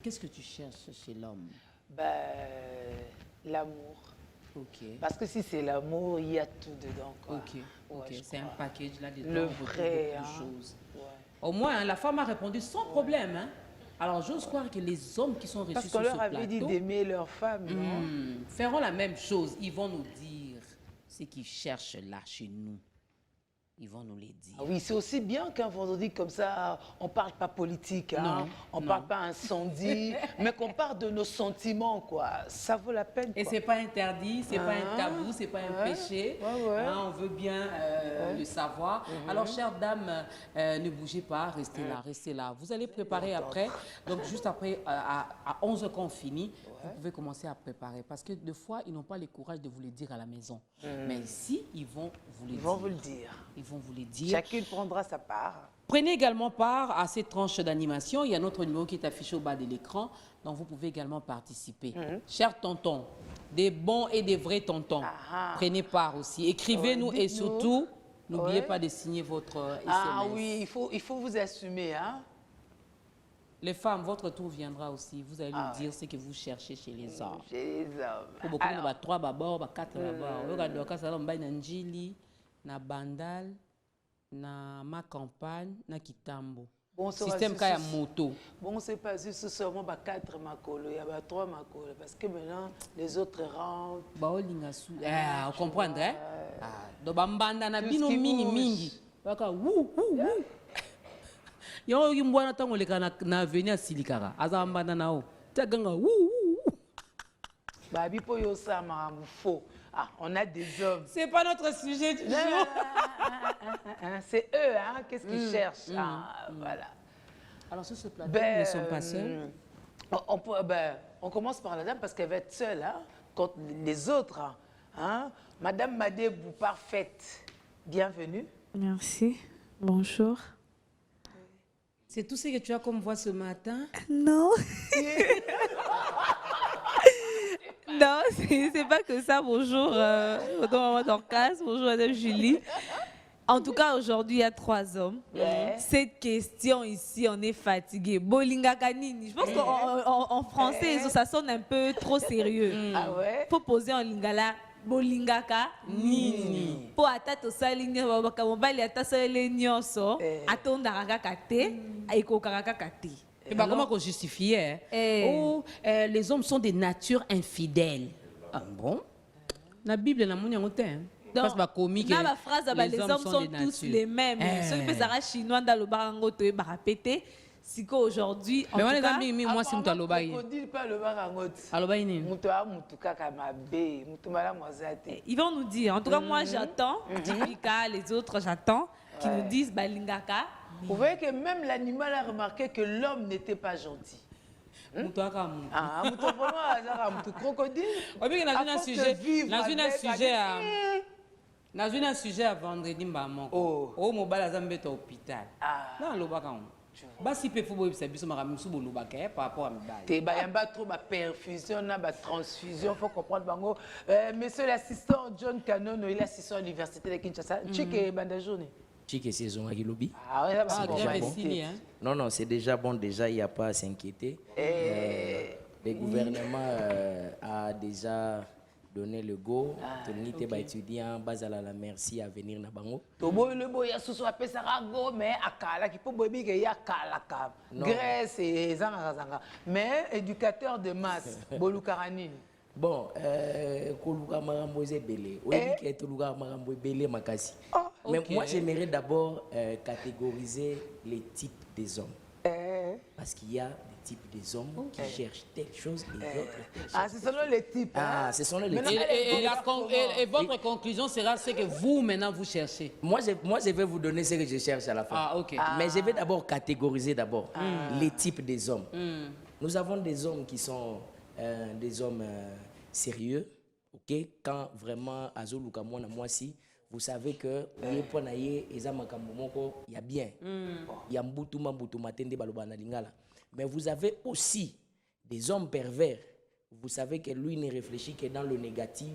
Qu'est-ce que tu cherches chez l'homme? L'amour. Ok. Parce que si c'est l'amour, il y a tout dedans, quoi. Ok, ok. Ouais, C'est un package là-dedans. le on retrouve vrai, beaucoup de hein. choses. Ouais. Au moins, hein, la femme a répondu sans problème. Hein. Alors, j'ose croire que les hommes qui sont reçus Parce sur qu'on ce leur avait dit plateau d'aimer leur femme, non? feront la même chose. Ils vont nous dire ce qu'ils cherchent là chez nous. Ils vont nous les dire. Ah oui, c'est aussi bien qu'un vendredi comme ça, on ne parle pas politique, hein, Non, on ne non. parle pas incendie, mais qu'on parle de nos sentiments, quoi. Ça vaut la peine, Et quoi. c'est pas interdit, c'est pas un tabou, c'est pas un péché. ouais. Hein, on veut bien le savoir. Alors, chères dames, ne bougez pas, restez là, restez là. Vous allez préparer après. Donc, juste après, à 11h qu'on finit, vous pouvez commencer à préparer. Parce que des fois, ils n'ont pas le courage de vous le dire à la maison. Mais ici, ils vont vous le dire. Ils vont vous le dire. Ils vont vous le dire. Chacune prendra sa part. Prenez également part à cette tranche d'animation. Il y a notre numéro qui est affiché au bas de l'écran. Donc, vous pouvez également participer. Chers tontons, des bons et des vrais tontons, prenez part aussi. Écrivez-nous et surtout, n'oubliez pas de signer votre SMS. Ah oui, il faut vous assumer, hein. Les femmes, votre tour viendra aussi. Vous allez nous dire ce que vous cherchez chez les hommes. Chez les hommes. Pour beaucoup, il y a 3 babord, 4 babord. Regardez, quand ça va, il y a Njili, na Bandal, na ma campagne, na Kitambo. Bon, système kaya moto. Bon, c'est pas juste seulement 4 makolo, il y a 3 makolo. Parce que maintenant, les autres rentrent. Vous comprenez, hein? Donc, bambanda na bino mingi. Baka wou. Yo yi mbwana tango leka na avenue Silikara. Aza bambanda na o. Tagang wou. Babi po yo sa maramou faux. Ah, on a des hommes. C'est pas notre sujet du jour. C'est eux, hein, qu'est-ce qu'ils cherchent. Voilà. Alors sur ce plateau, nous ne sommes pas seuls. On commence par la dame parce qu'elle va être seule, hein, contre les autres. Hein. Madame Madebou, parfaite. Bienvenue. Merci. Bonjour. C'est tout ce que tu as comme voix ce matin? Non. Non, c'est pas que ça. Bonjour, Maman Dorcas. Bonjour, Madame Julie. En tout cas, aujourd'hui, il y a 3 hommes. Cette question ici, on est fatigué. Bolinga kanini. Je pense qu'en français, ça sonne un peu trop sérieux. Ah ouais? Faut poser en lingala. Bolingaka nini. Po atato salingi babaka mobali atasale nyonso. Atonda kaka te, aiko kaka te. Et bah, comment qu'on justifiait les hommes sont des natures infidèles. Ah bon? La Bible, la mounia ngotin. Donc, dans la phrase, les hommes sont tous les mêmes. Ceux qui sont chinois dans le barango, tu vas répéter. Si aujourd'hui, en tout cas, moi si tu as l'obaï. Ils vont nous dire. En tout cas, moi j'attends. Tipika, les autres j'attends qu'ils nous disent balingaka. Vous voyez que même l'animal a remarqué que l'homme n'était pas gentil. Crocodile. Dans un sujet à vendredi, au mobile à Zambeta hôpital. Non, le bacan. Basi pe fubo ibisa biso makamisubo lobaka par rapport à mibali. Te bayamba trop ba perfusion na ba transfusion, faut comprendre bango. Monsieur l'assistant John Kanono, il est assistant à l'université de Kinshasa. Chike banda journée. Chike saison à Gilobi. Ah ouais, bon. Non, c'est déjà bon, déjà il n'y a pas à s'inquiéter. Le gouvernement a déjà donné le go. Tonité ba étudiant basala la merci à venir na bango. To boy le boy ya susu apesa go mais akala ki po boy ke ya kala ka. Grèce et zanga. Mais éducateur de masse Bolukaranine. Bon, koluka marambo ezebele. Oyebi ke toluka marambo ebele makasi. Mais moi j'aimerais d'abord catégoriser les types des hommes. Parce qu'il y a des types des hommes qui cherchent telle chose et d'autres telle chose. Ah, ce sont les types. Ah, ce sont les types. Et votre conclusion sera ce que vous, maintenant, vous cherchez. Moi, je vais vous donner ce que je cherche à la fin. Ah, ok. Mais je vais d'abord catégoriser les types des hommes. Nous avons des hommes qui sont des hommes sérieux. Ok, quand vraiment, Azoluka moi si, vous savez que il y a bien. Il y a mbutuma tende balobana lingala. Mais vous avez aussi des hommes pervers. Vous savez que lui ne réfléchit que dans le négatif.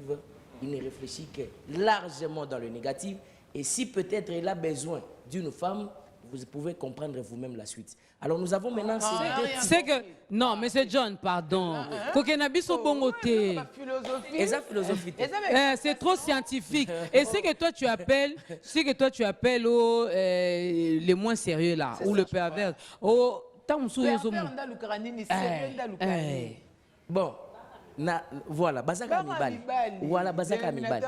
Il ne réfléchit que largement dans le négatif. Et si peut-être il a besoin d'une femme, vous pouvez comprendre vous-même la suite. Alors nous avons maintenant... C'est que... Non, mais c'est John, pardon. Kokenabiso bongote. Et ça, philosophie. C'est trop scientifique. Et c'est que toi tu appelles, les moins sérieux là, ou le pervers. Oh, bon, voilà, Bazaka Mibali. Voilà, Bazaka Mibali.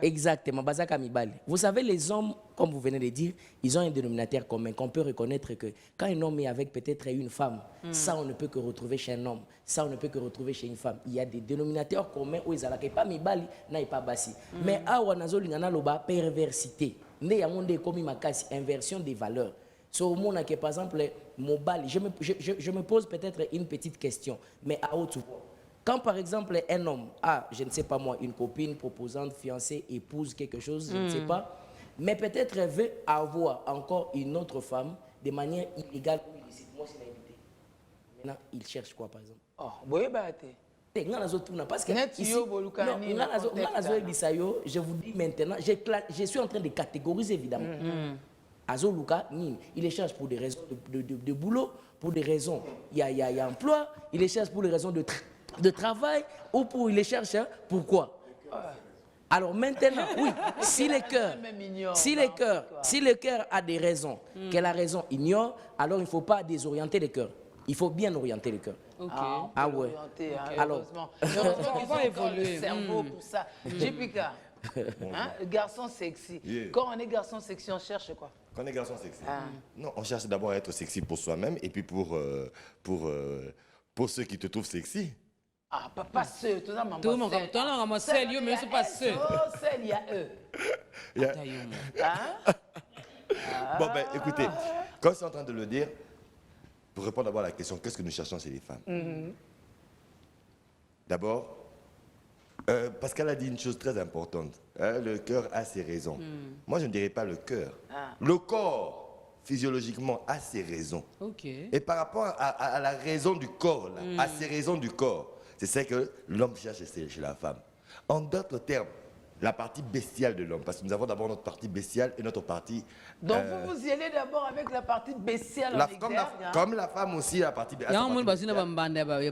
Exactement, Bazaka Mibali. Vous savez, les hommes, comme vous venez de dire, ils ont un dénominateur commun qu'on peut reconnaître que quand un homme est avec peut-être une femme, ça on ne peut que retrouver chez un homme, ça on ne peut que retrouver chez une femme. Il y a des dénominateurs communs où ils n'ont pas Mibali, n'a pas Bassi. Mais à Wanazolingana Loba, perversité. Ne yamonde komi makasi, inversion des valeurs. So, par exemple, Mobali, je me pose peut-être une petite question, mais à haute voix. Quand par exemple un homme a, je ne sais pas moi, une copine, proposante, fiancée, épouse, quelque chose, je ne sais pas, mais peut-être veut avoir encore une autre femme de manière illégale ou illicite. Moi, c'est l'invité. Maintenant, il cherche quoi par exemple? Oh, oui, bah, parce que ici, je vous dis maintenant, je suis en train de catégoriser évidemment. Azoluka, il échange pour des raisons de boulot, pour des raisons, il y a emploi, il échange pour des raisons de travail, ou pour il cherche, pourquoi? Alors maintenant, oui, si le cœur a des raisons, que la raison ignore, alors il ne faut pas désorienter le cœur. Il faut bien orienter le cœur. Ah ouais. Alors, heureusement on va évoluer. Le cerveau pour ça. Jipika, garçon sexy. Yeah. Quand on est garçon sexy, on cherche quoi? Quand on est garçon sexy, non, on cherche d'abord à être sexy pour soi-même et puis pour ceux qui te trouvent sexy. Ah, pas ceux, tout ça, tout le monde, mais c'est pas ceux. Oh, il y a eux. Bon, ben, écoutez, comme c'est en train de le dire, pour répondre d'abord à la question, qu'est-ce que nous cherchons chez les femmes? D'abord, Pascal a dit une chose très importante. Le cœur a ses raisons. Moi, je ne dirais pas le cœur. Le corps, physiologiquement, a ses raisons. Et par rapport à la raison du corps, là, à ses raisons du corps, c'est ça que l'homme cherche chez la femme. En d'autres termes, la partie bestiale de l'homme, parce que nous avons d'abord notre partie bestiale et notre partie... Donc vous y allez d'abord avec la partie bestiale comme la femme aussi, la partie bestiale.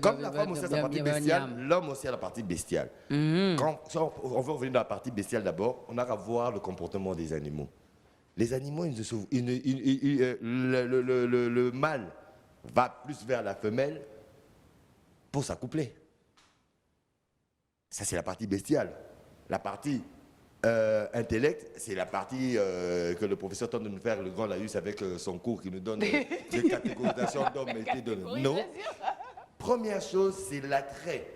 Comme la femme aussi a sa partie bestiale, l'homme aussi a la partie bestiale. Quand on veut revenir dans la partie bestiale d'abord, on a qu'à voir le comportement des animaux. Les animaux, le mâle va plus vers la femelle pour s'accoupler. Ça, c'est la partie bestiale. La partie intellect, c'est la partie que le professeur tente de nous faire, le grand Laïus, avec son cours qui nous donne des catégorisations d'hommes. Non. Première chose, c'est l'attrait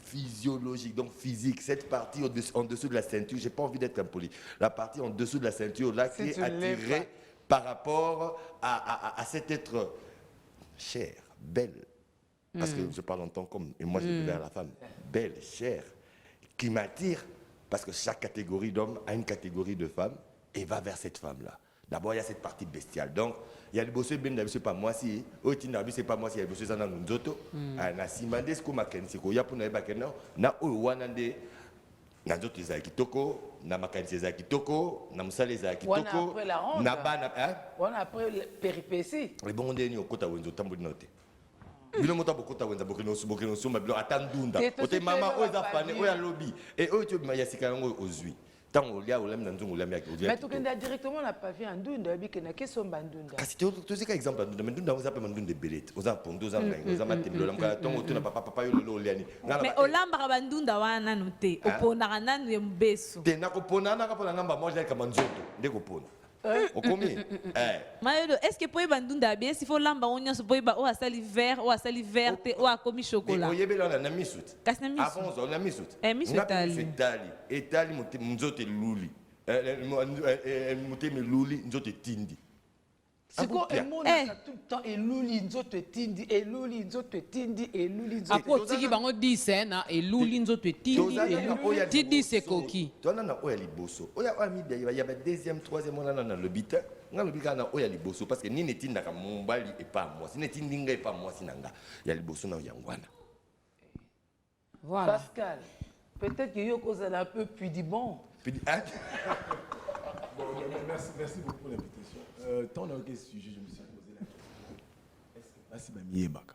physiologique, donc physique. Cette partie en dessous de la ceinture, je n'ai pas envie d'être impoli. La partie en dessous de la ceinture, là, qui est attirée par rapport à cet être cher, belle. Parce que je parle en tant qu'homme, et moi je vais vers la femme, belle, chère, qui m'attire, parce que chaque catégorie d'homme a une catégorie de femme, et va vers cette femme-là. D'abord, il y a cette partie bestiale. Donc, il y a les bosses, c'est pas moi si, c'est pas moi si, il y a les bosses, c'est un autre. Na simande, ce qu'on m'a kensi, il y a pour nous, na ouwanande, na d'autres les akitoko, na makansi les akitoko, na musale les akitoko, na bana, on a après les péripéties. Les bons derniers au côté où ils ont tambour noté. Bino mota bokota wenza bokino suma bilo atandunda ote mama oza fane oya lobby et eux tu ma yasika ngo ozui tango lia olam nanzungu lam yak ozui mais tu kenda directement la pavé en ndunda bi kena keso bandunda kasi tu zika exemple ndunda ndunda oza pe ndunda belete oza pondo oza ngai oza matembelo lam kala tango tu na papa yo lolo liani mais olamba bandunda wana note opona nanu yembeso te na kopona na kapona ngamba moi j'ai comme nzoto ndeko pona. Est-ce que pour y bandunda bien s'il faut lamba on se peut ou à sali vert ou à sali verte ou à commis chocolat. Oye bela na misut. Avant on a misut. Misut tali. Et tali nzote luli. Muteme luli nzote tindi. C'est quoi un monde tout le temps et luli nzote tindi et luli nzote tindi et luli nzote. Après tiki bango 10 na et luli nzote tindi et tindi c'est coquille. Toi na oya liboso. Oya ami il y a deuxième troisième on na le bita. Nga le bika na oya liboso parce que ni netinda ka mombali et pas moi. Si netindi nga et pas moi sinanga. Il y a liboso na yangwana. Voilà. Pascal, peut-être que Yoko a un peu pudibon. Merci beaucoup pour l'invitation. Tant dans quel sujet je me suis posé la question. Est-ce que Bassi Bami Yebaka?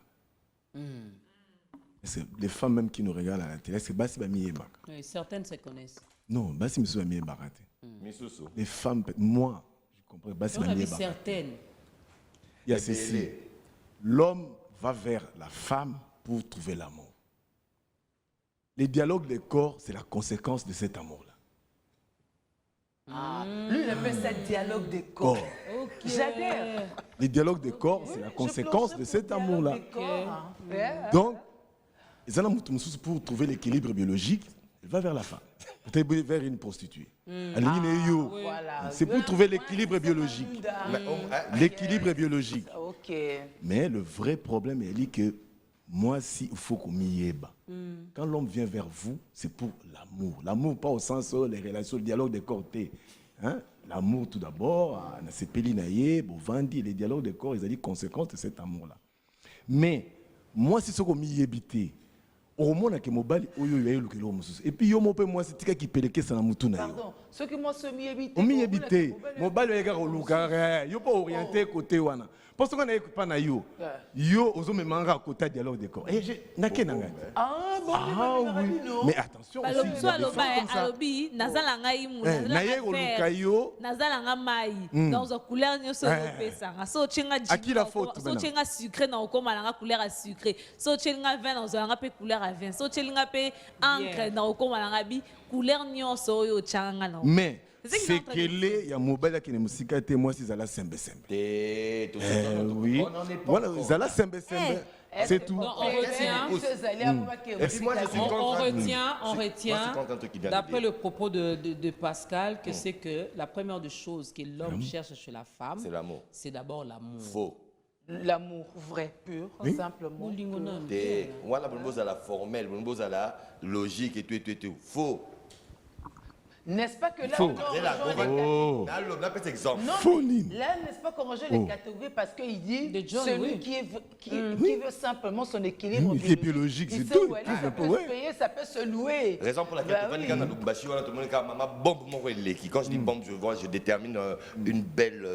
Est-ce que les femmes même qui nous regardent à la télé, est-ce que Bassi Bami Yebaka? Oui, certaines se connaissent. Non, Bassi Bami Yebaka. Misusu. Les femmes, moi, je comprends Bassi On a Bami vu Yebaka. certaines. Il y a ceci. L'homme va vers la femme pour trouver l'amour. Les dialogues des corps, c'est la conséquence de cet amour-là. Ah, lui, il appelle ça dialogue des corps. Corps. J'adhère. Les dialogues des corps, c'est la conséquence de cet amour-là. Yeah. Donc, pour trouver l'équilibre biologique, il va vers la femme. Peut-être vers une prostituée. Voilà. C'est pour trouver l'équilibre biologique. L'équilibre biologique. Ok. Mais le vrai problème est que moi, si il faut qu'on m'y ait. Quand l'homme vient vers vous, c'est pour l'amour. L'amour, pas au sens les relations, le dialogue des corps. Hein? L'amour tout d'abord, les dialogues des corps, ils ont dit conséquence de cet amour-là. Mais moi, si c'est qu'on m'y habite, au moins, et puis, moi, c'est tika qui peut ça na mutu na yo. Pardon, ceux qui m'ont semi-évité. On m'y habite. Mon bal est au lugar, yo pas orienté côté wana. Parce qu'on a pas na yo. Yo, ozo me manga à côté dialogue de corps. Et je n'ake nanga. Ah bon, oui. Mais attention aussi. Il y a des femmes comme ça. Alobi nazala ngai mu naye koluka yo. nazala nga mai dans une couleur nyoso pesanga so chenga À qui la faute so maintenant? chenga sucré na okoma nga couleur à sucré so chenga vin dans nga pe couleur à vin so chenga pe encre na okoma nga bi couleur nyoso oyo changa na. Mais c'est que les ya mobile qui ne musika te moi si zala sembe sembe. Oui. Voilà, zala sembe sembe. C'est tout. Non, on retient. Et puis moi, je suis On retient, d'après le propos de Pascal, que c'est que la première des choses que l'homme cherche chez la femme, c'est l'amour. C'est d'abord l'amour. Faux. L'amour vrai, pur, simplement. Voilà, on a la formelle, on a la logique et tout. Faux. N'est-ce pas que là, Faux. on appelle cet exemple. Faux, là, n'est-ce pas qu'on rejoint les catégories parce qu'il dit celui qui veut simplement son équilibre biologique. C'est tout. Ça peut se payer, ça peut se louer. Raison pour laquelle tout le monde bombe mon l'équipe. Quand je dis bombe, je détermine une belle,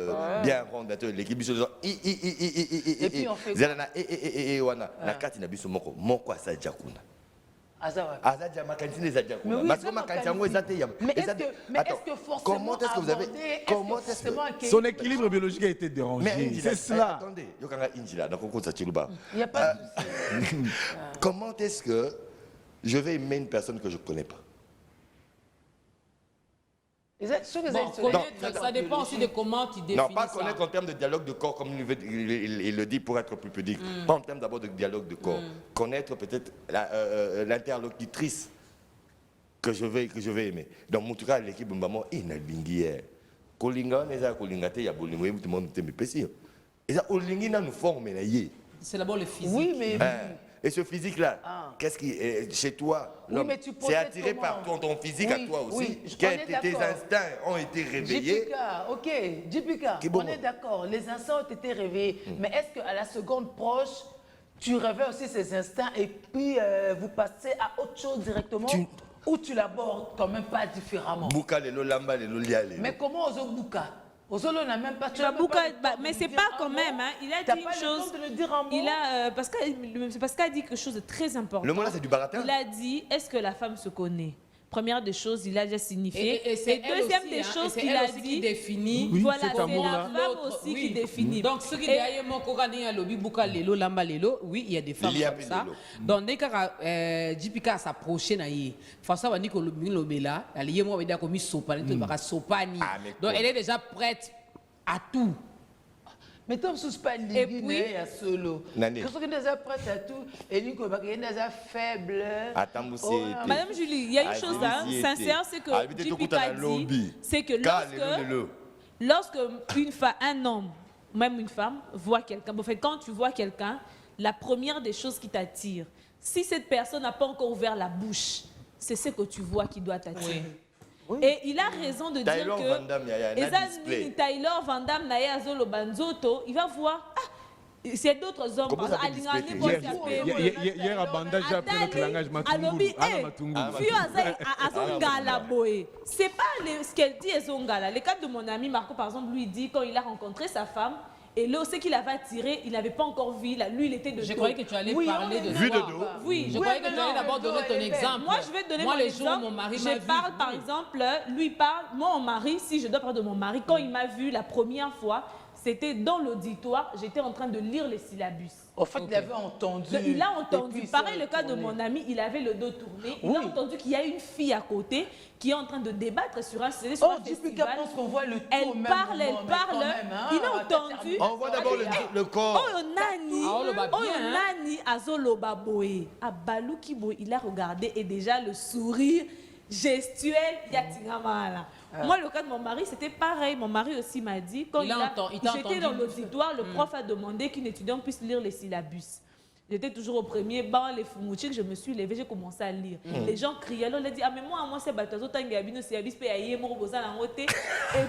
bien ronde l'équipe. Et puis on fait la carte n'a pas mon quoi ça jakuna. Mais est-ce que forcément son équilibre biologique a été dérangé? C'est cela. Attendez, il n'y a pas de souci. Comment est-ce que je vais aimer une personne que je ne connais pas? Ça dépend aussi de comment tu définis ça. Non, pas connaître en termes de dialogue de corps, comme il le dit pour être plus pudique. Pas en termes d'abord de dialogue de corps. Connaître peut-être l'interlocutrice que je vais aimer. Dans mon cas, l'équipe de maman, il n'a pas Kolinga, il y a Kolingate, il y a Bolingo, tout le monde est péché. Et ça, Olingi, nous forme. C'est d'abord le physique. Oui, mais... Et ce physique-là, qu'est-ce qui est chez toi? C'est attiré par ton physique à toi aussi. Tes instincts ont été réveillés. JPK, on est d'accord, les instincts ont été réveillés. Mais est-ce qu'à la seconde proche, tu réveilles aussi ces instincts et puis vous passez à autre chose directement ou tu l'abordes quand même pas différemment? Mais comment on bouka? N'a même pas mais c'est pas quand même, hein. Il a dit une chose. Il a Pascal a dit quelque chose de très important. Le mot là c'est du baratin. Il a dit est-ce que la femme se connaît? Première des choses, il a déjà signifié. Et deuxième des choses qu'il a dit, qui définit. Voilà, c'est la femme aussi qui définit. Donc, ce qui est mon corané à l'obi buka lelo lamba lelo, oui, il y a des femmes comme ça. Donc, dès que JPK s'approche na yi, François va dire que le lobela, elle y est moi veut comme sopani, tout baka sopani. Donc, elle est déjà prête à tout. Mais tant que pas lié à solo. Qu'est-ce que déjà prête à tout et lui qui est déjà faible. Madame Julie, il y a une chose là, sincère, c'est que JPK dit, c'est que lorsque un homme, même une femme, voit quelqu'un, en fait, quand tu vois quelqu'un, la première des choses qui t'attire, si cette personne n'a pas encore ouvert la bouche, c'est ce que tu vois qui doit t'attirer. Oui. Et il a raison de dire que Taylor Van Damme, il va voir c'est d'autres hommes. Comment ça peut discuter? Hier, à Bandage, j'ai appris notre langage matungulu. C'est pas ce qu'elle dit, Ezongala. Le cas de mon ami Marco, par exemple, lui dit quand il a rencontré sa femme, et là, ce qu'il avait attiré, il n'avait pas encore vu. Lui, il était de dos. Je croyais que tu allais parler de Vue de toi. dos. Oui. Je croyais que tu allais d'abord donner ton exemple. Moi, je vais donner moi, mon les exemple. jours où mon mari m'a je vu. parle, par exemple, lui parle, mon mari, si je dois parler de mon mari, quand il m'a vu la première fois, c'était dans l'auditoire, j'étais en train de lire les syllabus. En fait, il avait entendu. Il a entendu. Pareil, le cas de mon ami, il avait le dos tourné. Il a entendu qu'il y a une fille à côté qui est en train de débattre sur un CD, sur un festival. Je pense qu'on voit le tout Elle au même parle, moment, elle parle. mais quand même, Il a entendu. On voit d'abord le corps. Oh, Nani, Ah, on le bat bien, hein. Nani, Azoloba Boé. Abalouki Boé, il a regardé et déjà le sourire gestuel, Yatingamala. Moi, le cas de mon mari, c'était pareil. Mon mari aussi m'a dit, quand j'étais dans l'auditoire, le prof a demandé qu'une étudiante puisse lire les syllabus. J'étais toujours au premier banc, les Fumouchik, je me suis levée, j'ai commencé à lire. Les gens criaient, alors on a dit, ah mais moi c'est Batazo, tangi abino syllabus pe aye mo boza na ngote. Et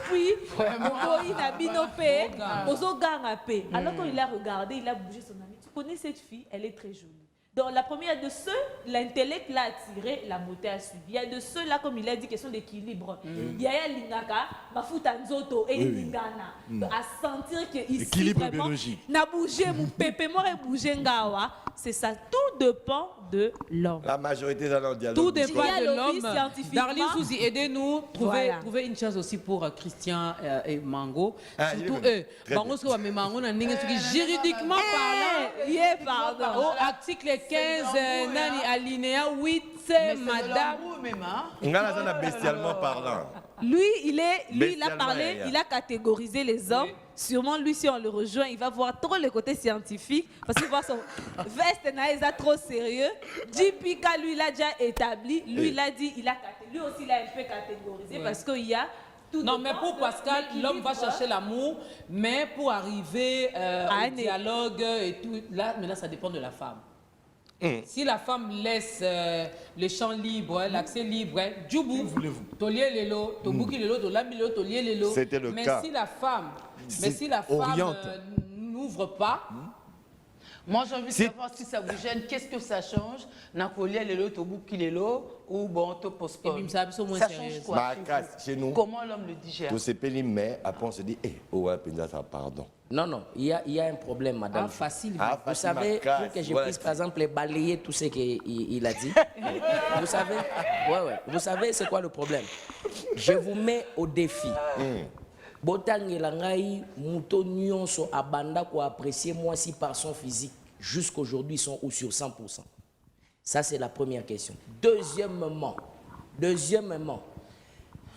puis, il a bino pe, bozo ganga pe. Alors quand il a regardé, il a bougé son ami. Tu connais cette fille, elle est très jolie. Donc la première de ceux, l'intellect l'a attiré, la beauté a suivi. Il y a de ceux-là, comme il a dit, question d'équilibre. Il y a Lingaka, Mafuta Nzoto et Lingana. À sentir que ici, vraiment, n'a bougé, mon pépé, moi, bougé ngawa. C'est ça, tout dépend de l'homme. La majorité dans le dialogue. Tout dépend Il y a de l'office l'homme. scientifiquement. Darlene Souzi, aidez-nous Voilà. trouver une chance aussi pour Christian et Mango. Ah, Surtout il est eux. très Bango soit mais Mango n'a n'ingé juridiquement parlant. Pardon. Au article 15, nani alinéa 8, c'est madame. Ngala ça n'a bestialement parlant. Lui, il a Bestialement, parlé, il a catégorisé les hommes. Sûrement, lui, si on le rejoint, il va voir trop le côté scientifique. Parce qu'il voit son veste naïsa trop sérieux. Jipika, lui, il a déjà établi. Lui, il a dit, lui aussi, il a un peu catégorisé. Parce qu'il y a tout. Non, mais pour Pascal, l'homme va chercher l'amour, mais pour arriver au dialogue et tout, là, maintenant, ça dépend de la femme. Si la femme laisse le champ libre, l'accès libre, Djoubou, Tolier Lelo, Tobuki Lelo, Tolami Lelo, Tolier Lelo. C'était le cas. Mais si la femme n'ouvre pas. Moi, j'ai envie de savoir si ça vous gêne, qu'est-ce que ça change? Nakolier Lelo, Tobuki Lelo, ou bon, to postpone. Ça change quoi? Chez nous. Comment l'homme le digère? Tout c'est pénible, mais après on se dit, oh ouais, pardon. Non, il y a un problème, madame. Facile. Vous savez, pour que je puisse, par exemple, balayer tout ce qu'il a dit. Vous savez, vous savez c'est quoi le problème? Je vous mets au défi. Botangelangai, Mouton Nyonso, Abanda, quoi apprécier moi si par son physique, jusqu'aujourd'hui, ils sont ou sur 100%. Ça, c'est la première question. Deuxièmement,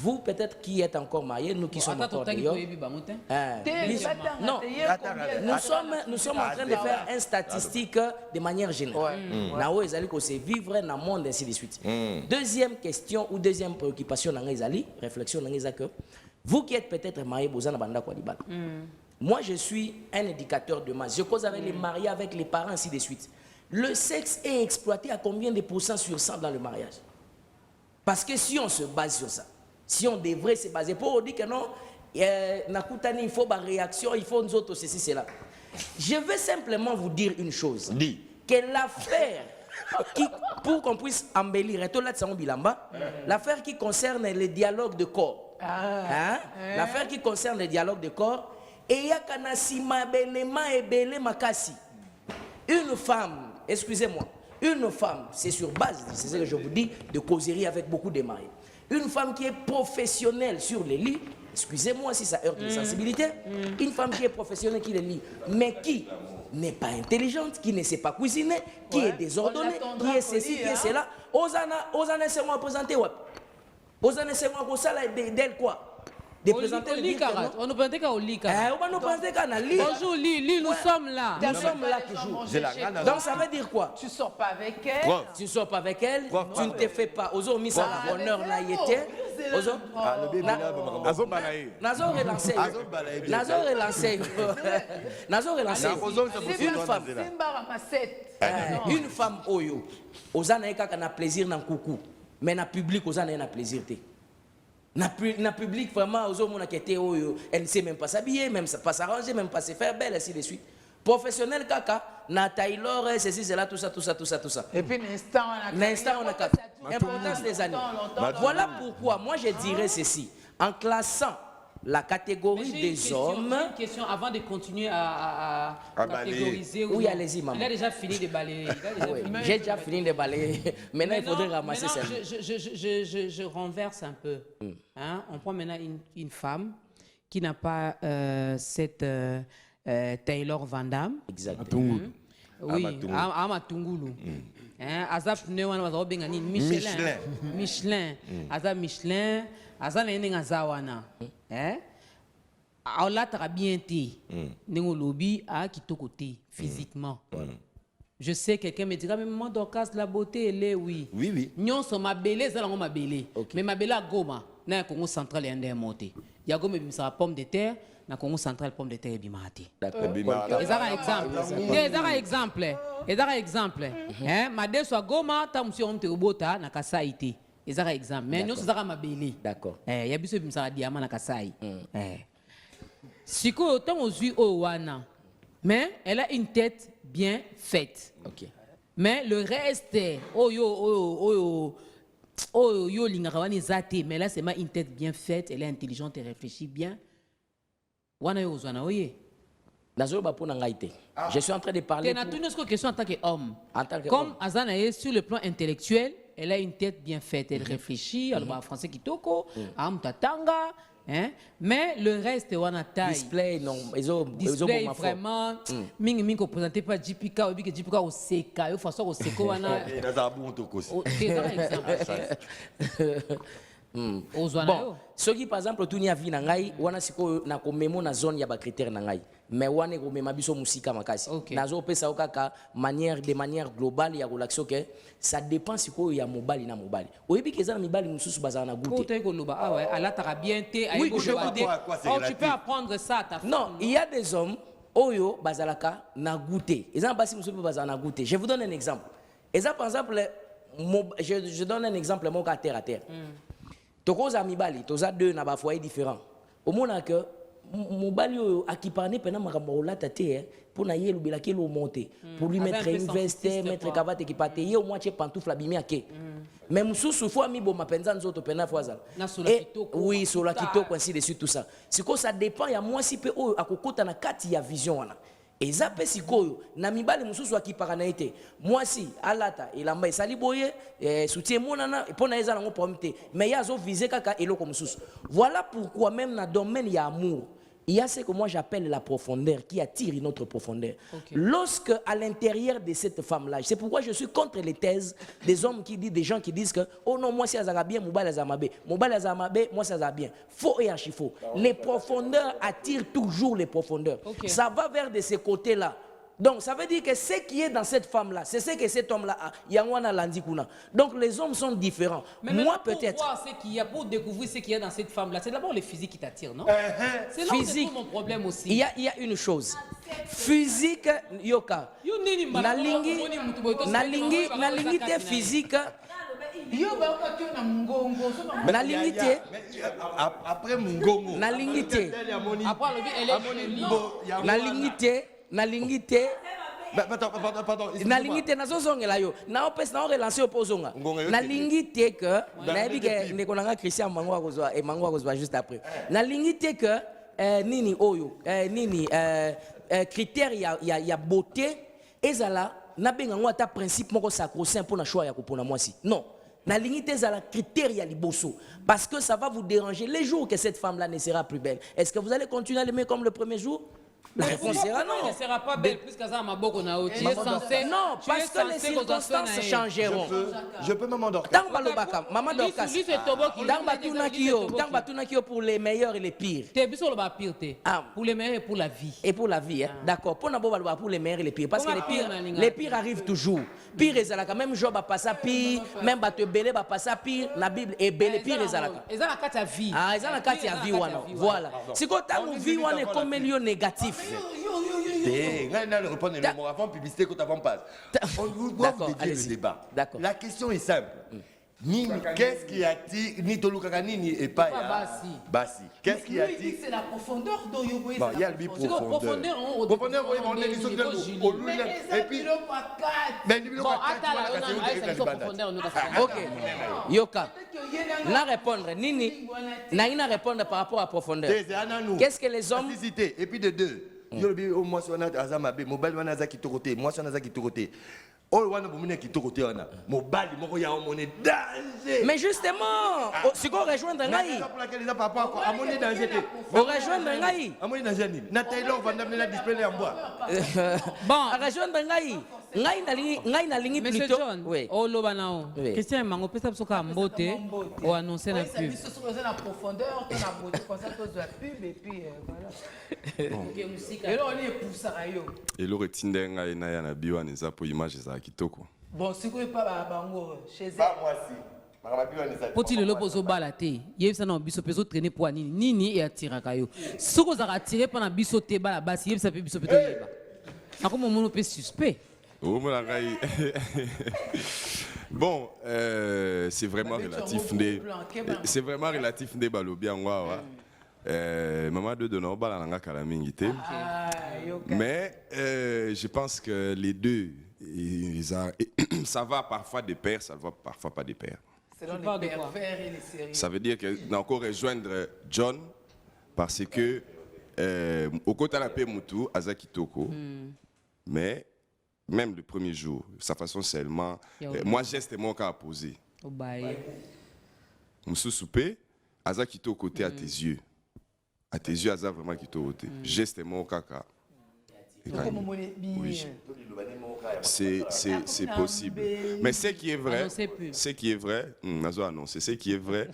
vous, peut-être qui êtes encore mariés, nous qui sommes encore d'ailleurs. Non, nous sommes en train de faire une statistique de manière générale. C'est vivre dans le monde, ainsi de suite. Deuxième question ou deuxième préoccupation, réflexion, que vous qui êtes peut-être mariés, moi, je suis un éducateur de masse. Je cause avec les mariés, avec les parents, ainsi de suite. Le sexe est exploité à combien de pourcents sur 100 dans le mariage? Parce que si on se base sur ça, si on devrait se baser pour dire que non, il faut une réaction, il faut nous autres ceci, cela. Je veux simplement vous dire une chose. Dis. Que l'affaire, pour qu'on puisse embellir, l'affaire qui concerne le dialogue de corps, l'affaire qui concerne le dialogue de corps, et il y a une femme, excusez-moi, une femme, c'est sur base, c'est ce que je vous dis, de causerie avec beaucoup de mariés. Une femme qui est professionnelle sur les lits, excusez-moi si ça heurte les sensibilités, une femme qui est professionnelle qui les lit, mais qui n'est pas intelligente, qui ne sait pas cuisiner, qui est désordonnée, qui est ceci, qui est cela. Osana c'est moi présenter Osana c'est moi pour ça d'elle quoi? De présenter le lit. On nous présente qu'au lit. On nous présente qu'à la lit. Bonjour, lit, nous sommes là. Nous sommes là toujours. Donc ça veut dire quoi? Tu sors pas avec elle. Tu ne sors pas avec elle. Tu ne te fais pas. Ozo mis ça à bonheur là, il était. Ozo. Nazor relancé. Une femme oyo. Ozana eka na plaisir na coucou. Mais na public ozana na plaisir te. Na public vraiment elle ne sait même pas s'habiller, même pas s'arranger, même pas se faire belle, ainsi de suite. Professionnel kaka, na Taylor, ceci, cela, tout ça. Et puis l'instant, on a capté. Importance des années. Voilà pourquoi moi je dirais ceci. En classant la catégorie des hommes. J'ai une question avant de continuer à catégoriser. Oui, allez-y, maman. Il a déjà fini de balayer. J'ai déjà fini de balayer. Maintenant, il faudrait ramasser ça. Je renverse un peu. Hein? On prend maintenant une femme qui n'a pas cette Taylor Van Damme. Exactement. Oui, Amatungulu. Azap Michelin. Azap Michelin. Azap Nengazawana. Aola tara bien té. Nengo lobby a kitoko té physiquement. Je sais quelqu'un me dira mais maman Dorcas la beauté elle est oui. Oui. Nyon so ma belé ça ma belé. Mais ma belé a goma na Congo central et ndé monté. Ya goma bimisa pomme de terre na Congo central pomme de terre bimati. D'accord. Ezara exemple. Hein ma de so goma ta monsieur on te robota na kasai té. Ezara exemple. Mais nyon so zara ma belé. D'accord. Ya biso bimisa diamant na kasai. Siko autant aux yeux au wana. Mais elle a une tête bien faite. Ok. Mais le reste, lingarawani zate, mais là c'est ma une tête bien faite, elle est intelligente et réfléchit bien. Wana yo zwana oye. Je suis en train de parler. Tu n'as une question en tant qu'homme. Comme Azana sur le plan intellectuel, elle a une tête bien faite, elle réfléchit, elle parle français kitoko, amtatanga. Hein? Mais le reste wana taille. Display non, display vraiment mingi ko présenté par JPK ou que JPK au seka, yo façon au seka wana. Bon, ce qui par exemple tout ni avi na ngai wana siko na komemo na zone ya ba critère na ngai. Mais wana ko mema biso musika makasi. Nazo pesa okaka de manière globale ya relaxo que ça dépend siko ya mobali na mobali. Oyebi ke za mibali mususu bazana goûter. Côté ko loba ah ouais, ala tara bien té oui, je tu peux apprendre ça à ta femme. Non, il y a des hommes oyo bazalaka na goûter. Exemple basi mususu bazana goûter. Je vous donne un exemple. Exemple par exemple je donne un exemple mon cas terre à terre. Tokoza mibali, toza deux na ba foyer différents. Au moins que mobali akipane pena makambo lata te pour na yelu bilaki lo monter pour lui mettre une veste, mettre cravate ekipate ye au moins che pantoufle abimi ake. Mais mususu faut ami bo mapenza nzoto pena foazala. Oui, sur la kitoko ainsi de suite tout ça. Siko ça dépend ya moi si pe o akokota na kati ya vision wana. Eza pe sikoyo na mibali mususu akipaka na ete mwasi alata elamba esali boye soutien monana pona eza nango problème te mais yazo viser kaka eloko mususu. Voilà pourquoi même na domaine ya amour il y a ce que moi j'appelle la profondeur qui attire notre profondeur. Lorsque à l'intérieur de cette femme-là, c'est pourquoi je suis contre les thèses des hommes qui disent, des gens qui disent que oh non moi si azara bien, mobile azamabe, moi ça azara bien. Faux et archi faux. Les profondeurs attirent toujours les profondeurs. Ça va vers de ces côtés-là. Donc ça veut dire que ce qui est dans cette femme-là, c'est ce que cet homme-là a. Yangwana Landikuna. Donc les hommes sont différents. Mais moi peut-être. Pour découvrir ce qu'il y a dans cette femme-là, c'est d'abord le physique qui t'attire, non? C'est là où c'est tout mon problème aussi. Il y a une chose. Physique, yoka. Nalingi te physique. Nalingi te. Après Mungongo. Nalingi te. Nalingi te. Pardon. Nalingi te nazozongela yo. Na opes na relancer opozonga. Nalingi te que nayebi ke ndekonanga Christian Mango akozwa et Mango akozwa juste après. Nalingi te que nini oyo critère ya beauté ezala na benga ngo ata principe moko sacro-saint pour na choix ya kopona mwasi. Non. Nalingi te ezala critère ya liboso parce que ça va vous déranger les jours que cette femme là ne sera plus belle. Est-ce que vous allez continuer à l'aimer comme le premier jour? La réponse sera non. Elle ne sera pas belle plus qu'à ça ma boko na o. Tu es censé. Non, parce que les circonstances changeront. Je peux même endormir. Tant balobaka, maman Dorcas. Tant batunakio pour les meilleurs et les pires. T'es biso le pire té. Pour les meilleurs et pour la vie. Et pour la vie, hein. D'accord. Pour nabo balobaka pour les meilleurs et les pires parce que les pires arrivent toujours. Pire ezalaka même Job a passé pire, même bate belé ba passé pire, la Bible est belé pire ezalaka. Ezala kati ya vie. Ah, ezala kati ya vie wana. Voilà. Si quand ta vie wana est comme milieu négatif. Avant publicité quand avant passe. On vous le débat. La question est simple. Qu'est-ce qui attire ni Tolukaka ni et pas Bassi. Qu'est-ce qui attire? Lui, c'est la profondeur d'Oyobo. Bon, il y a le profondeur. Profondeur, vous voyez, on est sur et puis mais bon, Ok. Yoka. Na répondre nini? Na répondre par rapport à profondeur. Qu'est-ce que les hommes et puis de deux. Yo moi sur na azamabe, mobile wana za kitoroté, moi sur na za kitoroté. Oh, wana bomune kitoroté wana. Mobile moko ya omone danger. Mais justement, si on rejoindre ngai. Amone danger. On rejoindre ngai. Amone danger ni. Na Taylor va ndamena na display en bois. Bon, rejoindre ngai. Ngai na lingi Monsieur plutôt. John, Oui. oh Lobanao. Christian Mango pesa bisoka mbote ou annoncer la Oui, pub. c'est sur la profondeur, on a beauté comme ça, cause de la pub, et puis voilà. Et là, on est pour ça. eloko etindi ngai na ya na biwana eza mpo image ezala kitoko. Bon, si vous n'avez pas bango chez elle. Pas moi si. Poti le lobo zo balate. Yebisa na biso peso traîner pour nini et attiraka yo. Soko za attirer pendant biso te bala basi yebisa pe biso peto yeba. Akoma mono pe suspect. omona ngai bon c'est vraiment relatif nde c'est vraiment relatif nde balobi yango awa mama de dona obala nanga kala mingi te mais je pense que les deux ça va parfois de pair, ça va parfois pas de pair. Selon les pervers et les sérieux. Ça veut dire que n'a encore rejoindre John parce que au côté la paix Moutou Azaki Toko, mais même le premier jour, sa façon seulement, moi geste mon cas à poser. Au bail. Moussou soupé, Azaki Toko côté à tes yeux. À tes yeux, Azaki vraiment qui côté. Geste mon caca. Oui. C'est possible. Mais ce qui est vrai, ce qui est vrai, ce qui est vrai,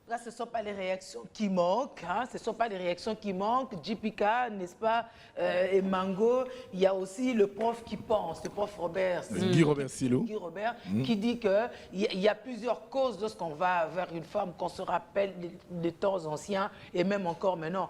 Là, ce ne sont pas les réactions qui manquent, hein? Ce ne sont pas les réactions qui manquent. JPK, n'est-ce pas, et Mango, il y a aussi le prof qui pense, le prof Robert. Guy Robert Silo. Guy Robert, qui dit qu'il y a plusieurs causes lorsqu'on va vers une femme, qu'on se rappelle des temps anciens et même encore maintenant.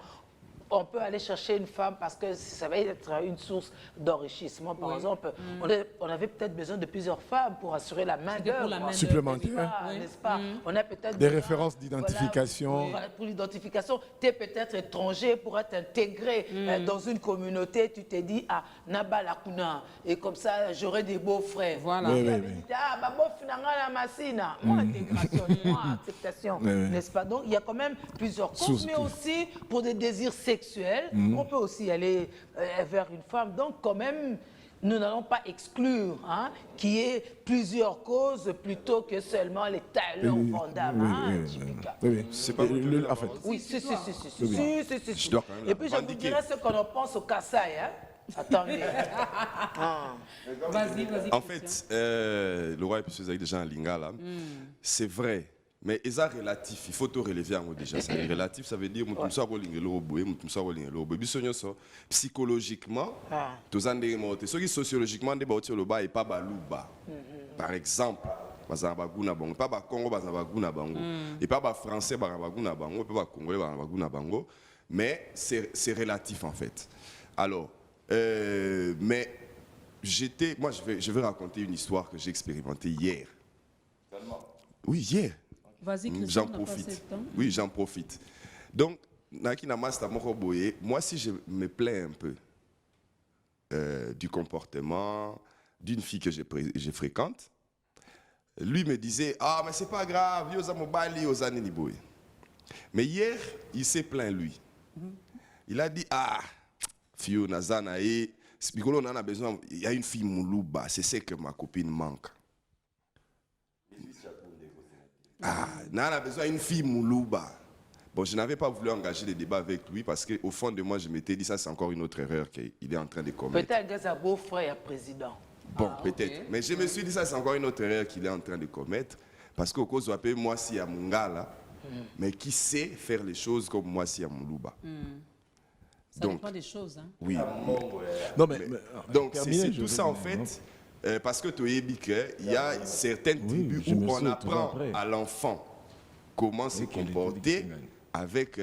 On peut aller chercher une femme parce que ça va être une source d'enrichissement. Par exemple, on avait peut-être besoin de plusieurs femmes pour assurer la main-d'œuvre supplémentaire. N'est-ce pas? On a peut-être des références d'identification. Voilà, pour l'identification, tu es peut-être étranger pour être intégré dans une communauté. Tu t'es dit, ah, Naba Lakuna, et comme ça, j'aurai des beaux-frères. Voilà. Ah, bah, la massina. Moi, intégration, moi, acceptation. N'est-ce pas? Donc, il y a quand même plusieurs causes, mais aussi pour des désirs sexuels, on peut aussi aller vers une femme. Donc, quand même, nous n'allons pas exclure qu'il y ait plusieurs causes plutôt que seulement les talents vendables. C'est pas en fait. Oui, si. Et puis, je vous dirais ce qu'on en pense au Kassai. Attendez. Vas-y. En fait, le roi épisode avec des gens à Lingala, c'est vrai. Mais ils sont relatifs, il faut tout relever en déjà. C'est relatif, ça veut dire psychologiquement, sociologiquement, par exemple, pas Congo, et pas français, mais c'est relatif en fait. Alors, mais moi je vais raconter une histoire que j'ai expérimentée hier. Oui, hier. J'en profite. Oui, j'en profite. Donc, moi, si je me plains un peu du comportement d'une fille que je fréquente, lui me disait, ah, mais c'est pas grave, mais hier, il s'est plaint, lui. Il a dit, ah, Fio Nazana, il y a une fille Moulouba, c'est ce que ma copine manque. Ah, on a besoin d'une fille Moulouba. Bon, je n'avais pas voulu engager les débats avec lui parce qu'au fond de moi, je m'étais dit, ça c'est encore une autre erreur qu'il est en train de commettre. Peut-être que c'est un beau-frère président. Bon, peut-être. Okay. Mais je me suis dit, ça c'est encore une autre erreur qu'il est en train de commettre. Parce qu'au cause de moi, si à Mungala, mais qui sait faire les choses comme moi, si à Moulouba. Ça donc, dépend des choses. Hein. Oui. Non, donc, c'est tout ça en fait. Parce que il y a certaines tribus où on apprend à l'enfant comment se comporter avec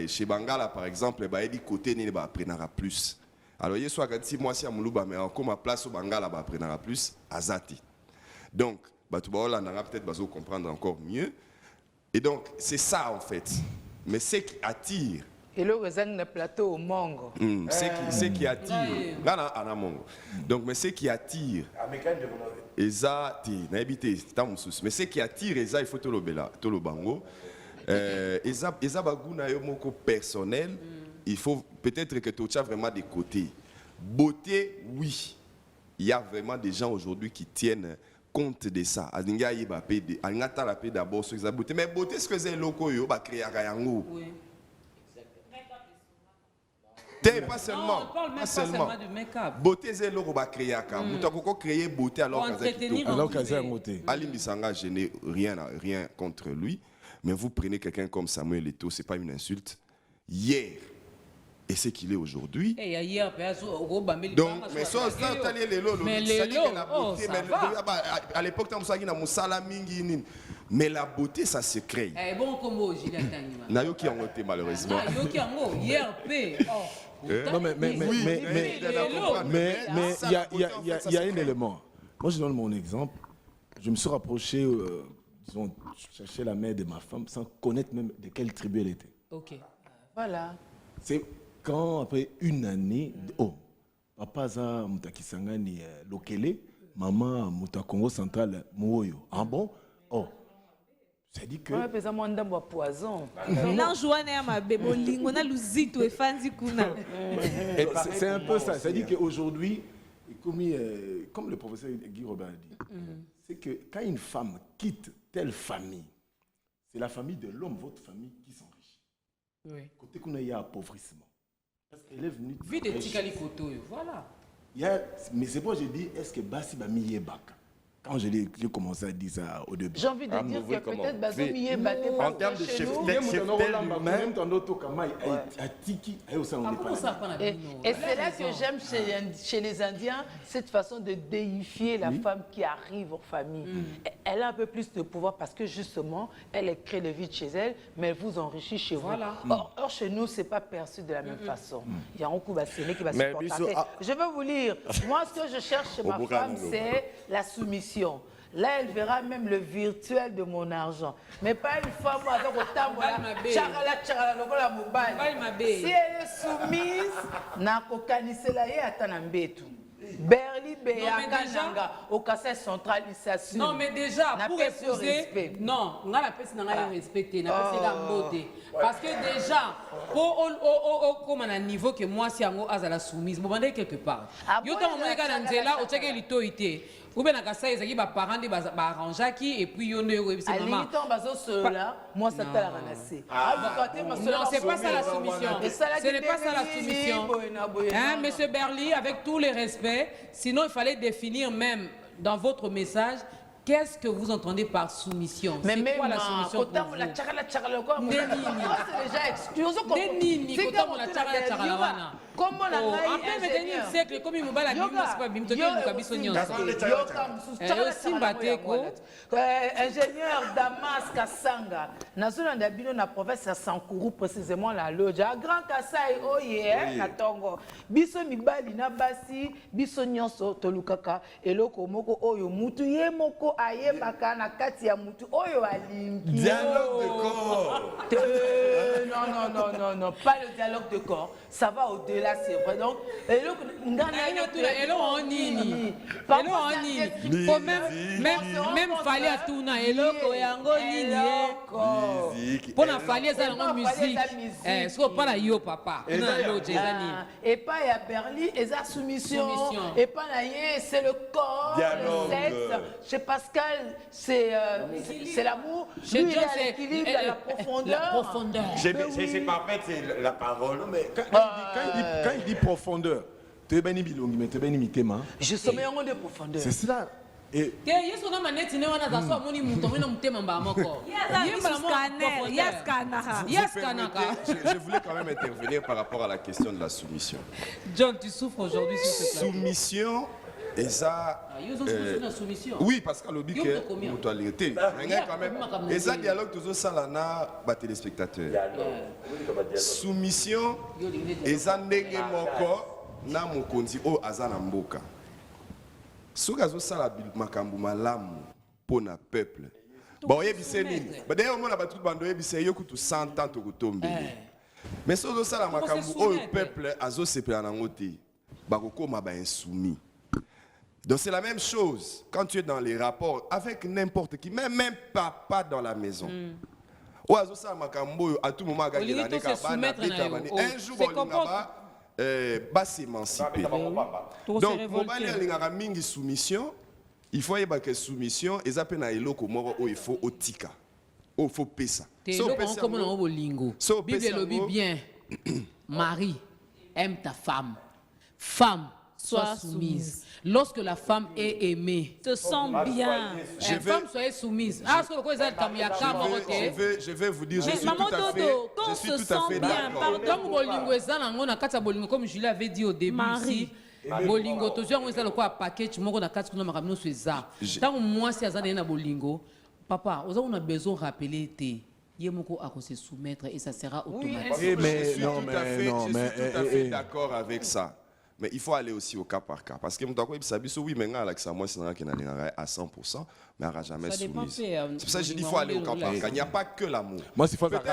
chez Bangala par exemple, il dit côté il apprendra plus. Alors, hier soir, si moi, si Amoulouba, mais encore ma place au Bangala, après, n'aura plus, Azati. Donc, Batoubaola, n'aura peut-être besoin de comprendre encore mieux. Et donc, c'est ça, en fait. Mais ce qui attire. Et là, vous avez un plateau au mango. Ce qui attire. Là, on a mango. Donc, mais ce qui attire. Eza, mais ce qui attire, Eza, il faut tout le bango. Eza, baguna, yomoko personnel. Il faut peut-être que tu as vraiment des côtés. Beauté, oui. Il y a vraiment des gens aujourd'hui qui tiennent compte de ça. D'abord sur la beauté. Mais beauté, ce que c'est locaux, il va créer un oui. Pas seulement. Non, on parle même pas seulement du make-up. Beauté, c'est l'eau va créer un cas. Vous créer beauté alors qu'elle a beauté. Ali Bissanga, je n'ai rien contre lui. Mais vous prenez quelqu'un comme Samuel Eto'o, ce n'est pas une insulte. Hier, et ce qu'il est aujourd'hui. Donc, mais ça, à l'époque, mais la beauté, ça se crée. Nayoki en côté, malheureusement. Non, mais il y a un élément. Moi, je donne mon exemple. Je me suis rapproché, disons, chercher la mère de ma femme sans connaître même de quelle tribu elle était. Ok. Voilà. C'est quand, après une année, papa a Moutakisangani Lokele, maman Mouta Congo central Mouoyo. Ah bon? Oh. Ça dit que. On a besoin d'un poison. C'est un peu ça. Ça dit qu'aujourd'hui, comme le professeur Guy Robert a dit, c'est que quand une femme quitte telle famille, c'est la famille de l'homme, votre famille, qui s'enrichit. Oui. Côté qu'on a, il y a appauvrissement. Parce qu'elle est venue. Vu des Tikali photos, voilà. Mais c'est pourquoi j'ai dit, est-ce que Bassi va m'y bac? Quand j'ai commencé à dire ça au début. J'ai envie de dire que peut-être Bassi m'y battait en termes de chef même dans notre Kamaï, et c'est là que j'aime chez les Indiens, cette façon de déifier la femme qui arrive en famille. Elle a un peu plus de pouvoir parce que justement, elle crée le vide chez elle, mais elle vous enrichit chez vous. Or, chez nous, ce n'est pas perçu de la même façon. Il y a un coup basséné qui va se porter. Je vais vous lire. Moi, ce que je cherche chez ma femme, c'est la soumission. Là, elle verra même le virtuel de mon argent. Mais pas une femme avec autant de si elle est soumise, n'a qu'aucun Berli Beyakananga au Kassai centralisation. Non, mais déjà, pour épouser, non, on a la personne qui a respecté, on a la beauté. Parce que déjà, comme à un niveau que moi, si on a la soumise, je vais quelque part. Yo quand on est dans Nzela, on check l'autorité. Ou bien à ça, ils ont parents qui arrangent qui et puis on est c'est maman. Moi ça t'a ramassé. Non, c'est pas ça la soumission. Ce n'est pas ça la soumission. Hein, Monsieur Berly, avec tous les respects, sinon il fallait définir même dans votre message. Qu'est-ce que vous entendez par soumission? Mais c'est quoi la soumission pour vous? Comment la siècle comme il me bat la ingénieur Damas Kassanga nazona ndabino na province ya Sankuru précisément la Lodja Grand Kassai oye na Tongo biso mibali na basi biso nyonso tolukaka eloko moko oyo mutu ye moko ayebaka na kati ya mutu oyo alingi dialogue de corps. Non, pas le dialogue de corps, ça va au-delà. Là, c'est vrai. Donc, même fallait à tout na eloko yango nini pour na fallait ça la musique est-ce que pas la yo papa et pas il y a Berly et sa soumission et pas la c'est le corps le sexe chez Pascal c'est l'amour chez Dieu c'est l'équilibre la profondeur c'est pas fait c'est la parole mais quand il dit profondeur, tu es béni bilongi, mais tu es béni mitema. Je sommes en de profondeur. C'est cela. Et je voulais quand même intervenir par rapport à la question de la soumission. John, tu souffres aujourd'hui sur ce plan. Soumission. Et ça, oui, parce que l'objet est mutualité. Et ça, dialogue toujours ça là na téléspectateurs. Soumission, et ça n'est moko na mokonzi o azana mboka. Soki azosala makambo malamu pona peuple. Bon, yebise nini. D'ailleurs on a battu bando yebise yokutu 100 ans tokotombele. Mais soki azosala makambo o peuple azosepela nango te. Bakokoma ba insoumis. Donc c'est la même chose quand tu es dans les rapports avec n'importe qui, même papa dans la maison. Ou azosala makambo à tout moment un jour va s'émanciper. Donc mobali alingaka mingi soumission, il faut y que soumission et ça pena eloko moko il faut otika. Il faut pesa. So comme on bolingo. Bible le dit bien. Marie, aime ta femme. Femme, sois soumise. Lorsque la femme est aimée, te sens bien. La femme soit soumise. Je vais vous dire, je suis tout à fait d'accord. Comme Julie avait dit au début ici, bolingo toujours on a package moko na kati kuna makamino sweza. Tant moi si azana na bolingo, papa, on a besoin de rappeler te. Yemoko a se soumettre et ça sera automatique. Je suis tout à fait d'accord avec ça. Mais il faut aller aussi au cas par cas. Parce que oui, maintenant, moi, c'est à 100%, mais elle n'aura jamais soumise. C'est pour ça que je dis qu'il faut aller au cas par cas. Il n'y a pas que l'amour. Moi, s'il faut il y a des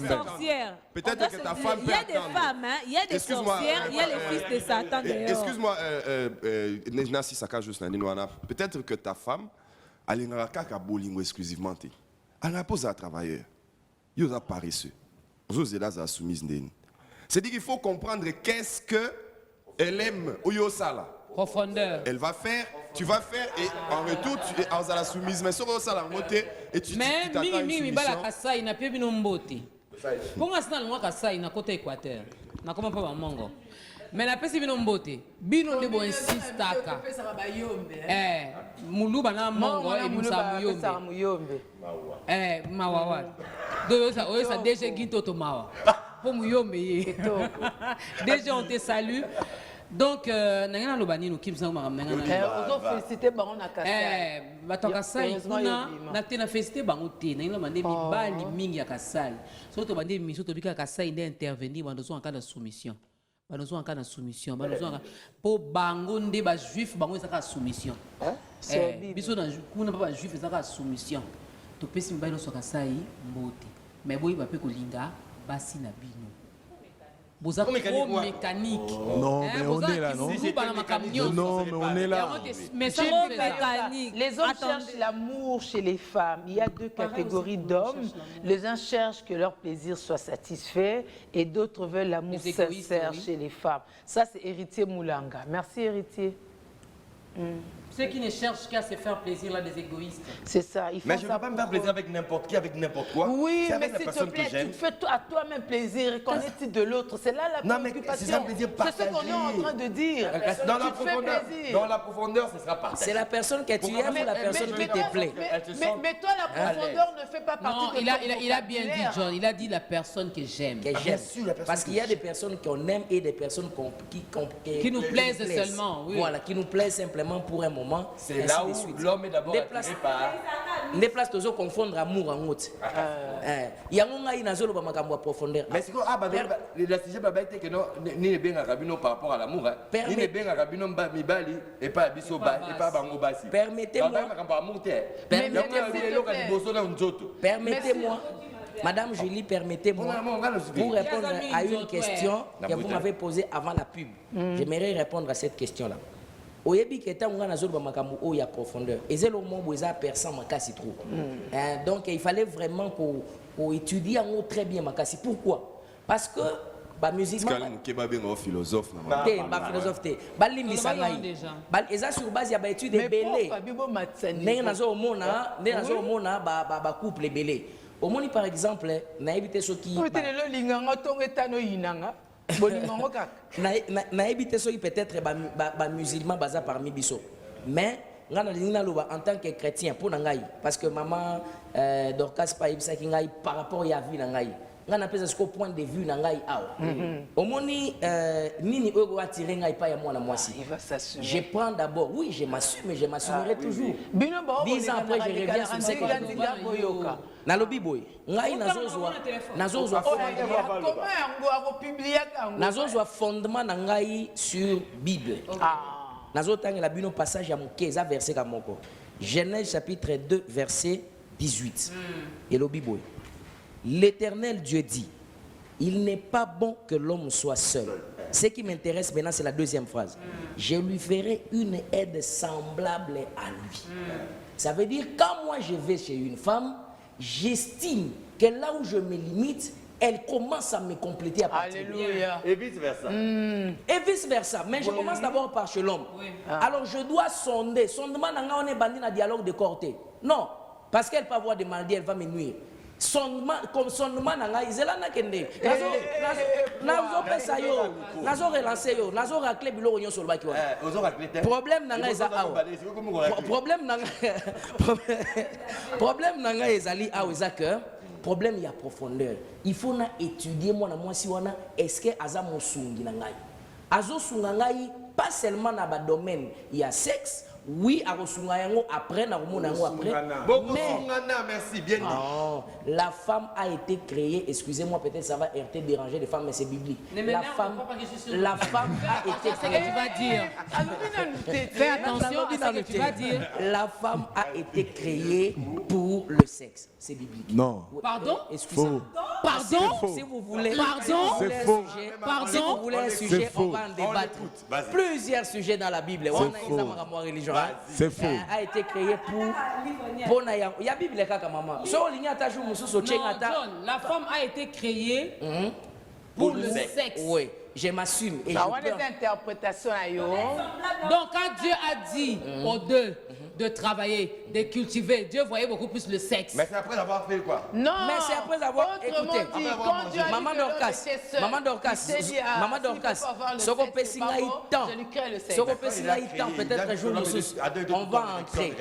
sorcières. Peut-être que ta femme peut attendre. Il y a des femmes, il y a des sorcières, il y a les fils de Satan. Excuse-moi, Nancy Saka, juste peut-être que ta femme, elle n'aura qu'à bolingo exclusivement. Elle n'a pas à travailleur. Il y a paresseux. Vous êtes là, soumise. C'est-à-dire qu'il faut comprendre qu'est-ce que elle aime Oyosala. Profondeur. Elle va faire, tu vas faire et en retour tu es à la soumise. Mais sur Oyosala et tu t'attends une soumission. Bala kasai na pia bino mbote. Ponga sina lwa kasai na côté Équateur. Na koma pa mongo. Mais na pesi bino mbote. Bino de bo insistaka. Muluba na mongo e musa muyombe. Mawawa. Do ça déjà ginto to mawa. Déjà on te salue. Donc nangana lobani no kimsa ngama nangana. On féliciter bango na kasai. Batoka sai kuna na tena féliciter bango te. Nangana mande mibali mingi ya kasai. Soto bande miso to bika kasai nde intervenir bandozo en cas de soumission. Bandozo en cas de soumission. Bandozo po bango nde ba juif bango ezaka soumission. Biso na kuna ba juif ezaka soumission. To pesi mibali no so kasai mbote. Mais boyi ba pe ko linga basi na bino. Vous êtes trop mécanique. Non, mais on est là, non? Non, mais on est là. Mais trop mécanique. Les hommes cherchent l'amour chez les femmes. Il y a deux catégories d'hommes. Les uns cherchent que leur plaisir soit satisfait et d'autres veulent l'amour sincère chez les femmes. Ça, c'est Héritier Moulanga. Merci, Héritier. Ceux qui ne cherchent qu'à se faire plaisir, là, des égoïstes. C'est ça. Mais je ne peux pas me faire plaisir avec n'importe qui, avec n'importe quoi. Oui, mais s'il te plaît, tu te fais à toi-même plaisir. Connais-tu de l'autre? C'est là la préoccupation. C'est ce qu'on est en train de dire. Dans la profondeur, ce sera partagé. C'est la personne que tu aimes ou la personne qui te plaît. Mais toi, la profondeur ne fait pas partie de ton il a bien dit, John. Il a dit la personne que j'aime. Parce qu'il y a des personnes qu'on aime et des personnes qui nous plaisent seulement. Voilà, qui nous plaisent simplement pour un moment. C'est là où l'homme est d'abord attiré par... Les places toujours confondre amour en autre. Il y a un gars qui a profondeur. Mais c'est quoi? Le sujet était que ni les bien rabino par rapport à l'amour. Ni les bien rabino mibali et pas biso ba et pas bango basi. Permettez-moi. Madame Julie, permettez-moi, pour répondre à une question que vous m'avez posée avant la pub. J'aimerais répondre à cette question-là. Oyebi keta nga na zolo ba makambo o ya profondeur. Ezelo mo boza persan makasi trop. Donc il fallait vraiment qu'on étudie en très bien makasi. Pourquoi? Parce que ba musulman ba philosophe na ba philosophe te. Ba limbisa ngai. Ba eza sur base ya ba étude belé. Ndenge nazo mona ba couple belé. Omoni par exemple, na éviter ceux qui le linganga tongetano yinanga. Na évité ça peut-être ba musulman baza parmi biso mais en tant que chrétien pour nangai parce que maman Dorcas pa ibisa ki ngai par rapport ya vie nangai ngana pesa ce point de vue nangai awa omoni nini ogo attirer ngai pa ya mwana mwasi je prends d'abord je m'assume mais je m'assumerai toujours 10 ans après je reviens sur ce que nalobi boy ngai nazozwa fondement na ngai sur Bible. Nazotangela bino passage ya moke eza verset ka moko. Genèse chapitre 2 verset 18. Elobi boy. L'Éternel Dieu dit, il n'est pas bon que l'homme soit seul. Ce qui m'intéresse maintenant, c'est la deuxième phrase. Je lui ferai une aide semblable à lui. Ça veut dire, quand moi je vais chez une femme, j'estime que là où je me limite, elle commence à me compléter à partir. Alléluia. Et vice-versa. Et vice-versa. Mais je commence d'abord par chez l'homme. Alors je dois sonder. Sondement, on est bandit dans dialogue de corté. Non, parce qu'elle peut avoir des maladies, elle va me nuire. Sondement, comme sondement, Isela n'a qu'un dé. Nazo pesa yo, nazo relancer yo, nazo racler bilo onyo sur le baki. Problème nanga eza awa. Problème nanga ezali awa eza que problème ya profondeur. Il faut na étudier moi na moi si wana est-ce que aza mosungi na ngai. Azo sunga ngai pas seulement na ba domaine il y a sexe. Oui, à après, merci, bien dit. La femme a été créée, excusez-moi, peut-être ça va heurter, déranger les femmes, mais c'est biblique. La femme a été créée. Fais attention à ce que tu vas dire. La femme a été créée pour le sexe. C'est biblique. Non. Pardon? Excusez-moi. Pardon? Si vous voulez, Pardon? C'est faux. Si vous voulez un sujet, on va en débattre. Plusieurs sujets dans la Bible. C'est faux. A été créé pour il y a Bible kaka maman. La femme a été créée pour le sexe. Oui, je m'assume. Et Donc quand Dieu a dit aux deux de travailler, de cultiver, Dieu voyait beaucoup plus le sexe. Mais c'est après avoir fait quoi? non. Mais c'est après avoir écouté. Maman Dorcas, Soko Pessinga Itan. Soko Pessinga Itan, peut-être un jour nous on va entrer.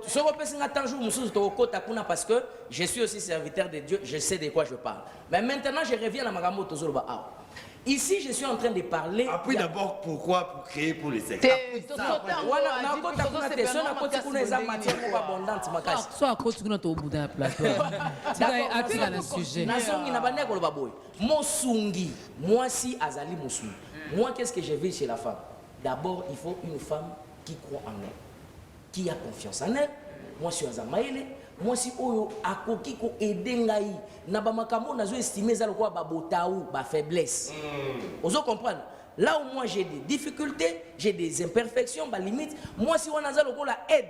Soko Pessinga Itan jour nous Toko Takuna parce que je suis aussi serviteur de Dieu, je sais de quoi je parle. Mais maintenant je reviens à Magambo Tozoloba. Ici, je suis en train de parler. Appris d'abord pourquoi pour créer pour les sexes. Soit à côté de notre bout d'un plateau. Tu as un sujet. Mosungi, moi si Azali Mosungi. Moi, qu'est-ce que je veux chez la femme? D'abord, il faut une femme qui croit en elle, qui a confiance en elle. Moi, je suis Azamaïle. Moi si oyo akoki ko edengai na ba makambo nazo estimer za lokwa ba botaou ba faiblesse. Ozo comprendre? Là où moi j'ai des difficultés, j'ai des imperfections, ba limite, moi si on a za lokwa la aide.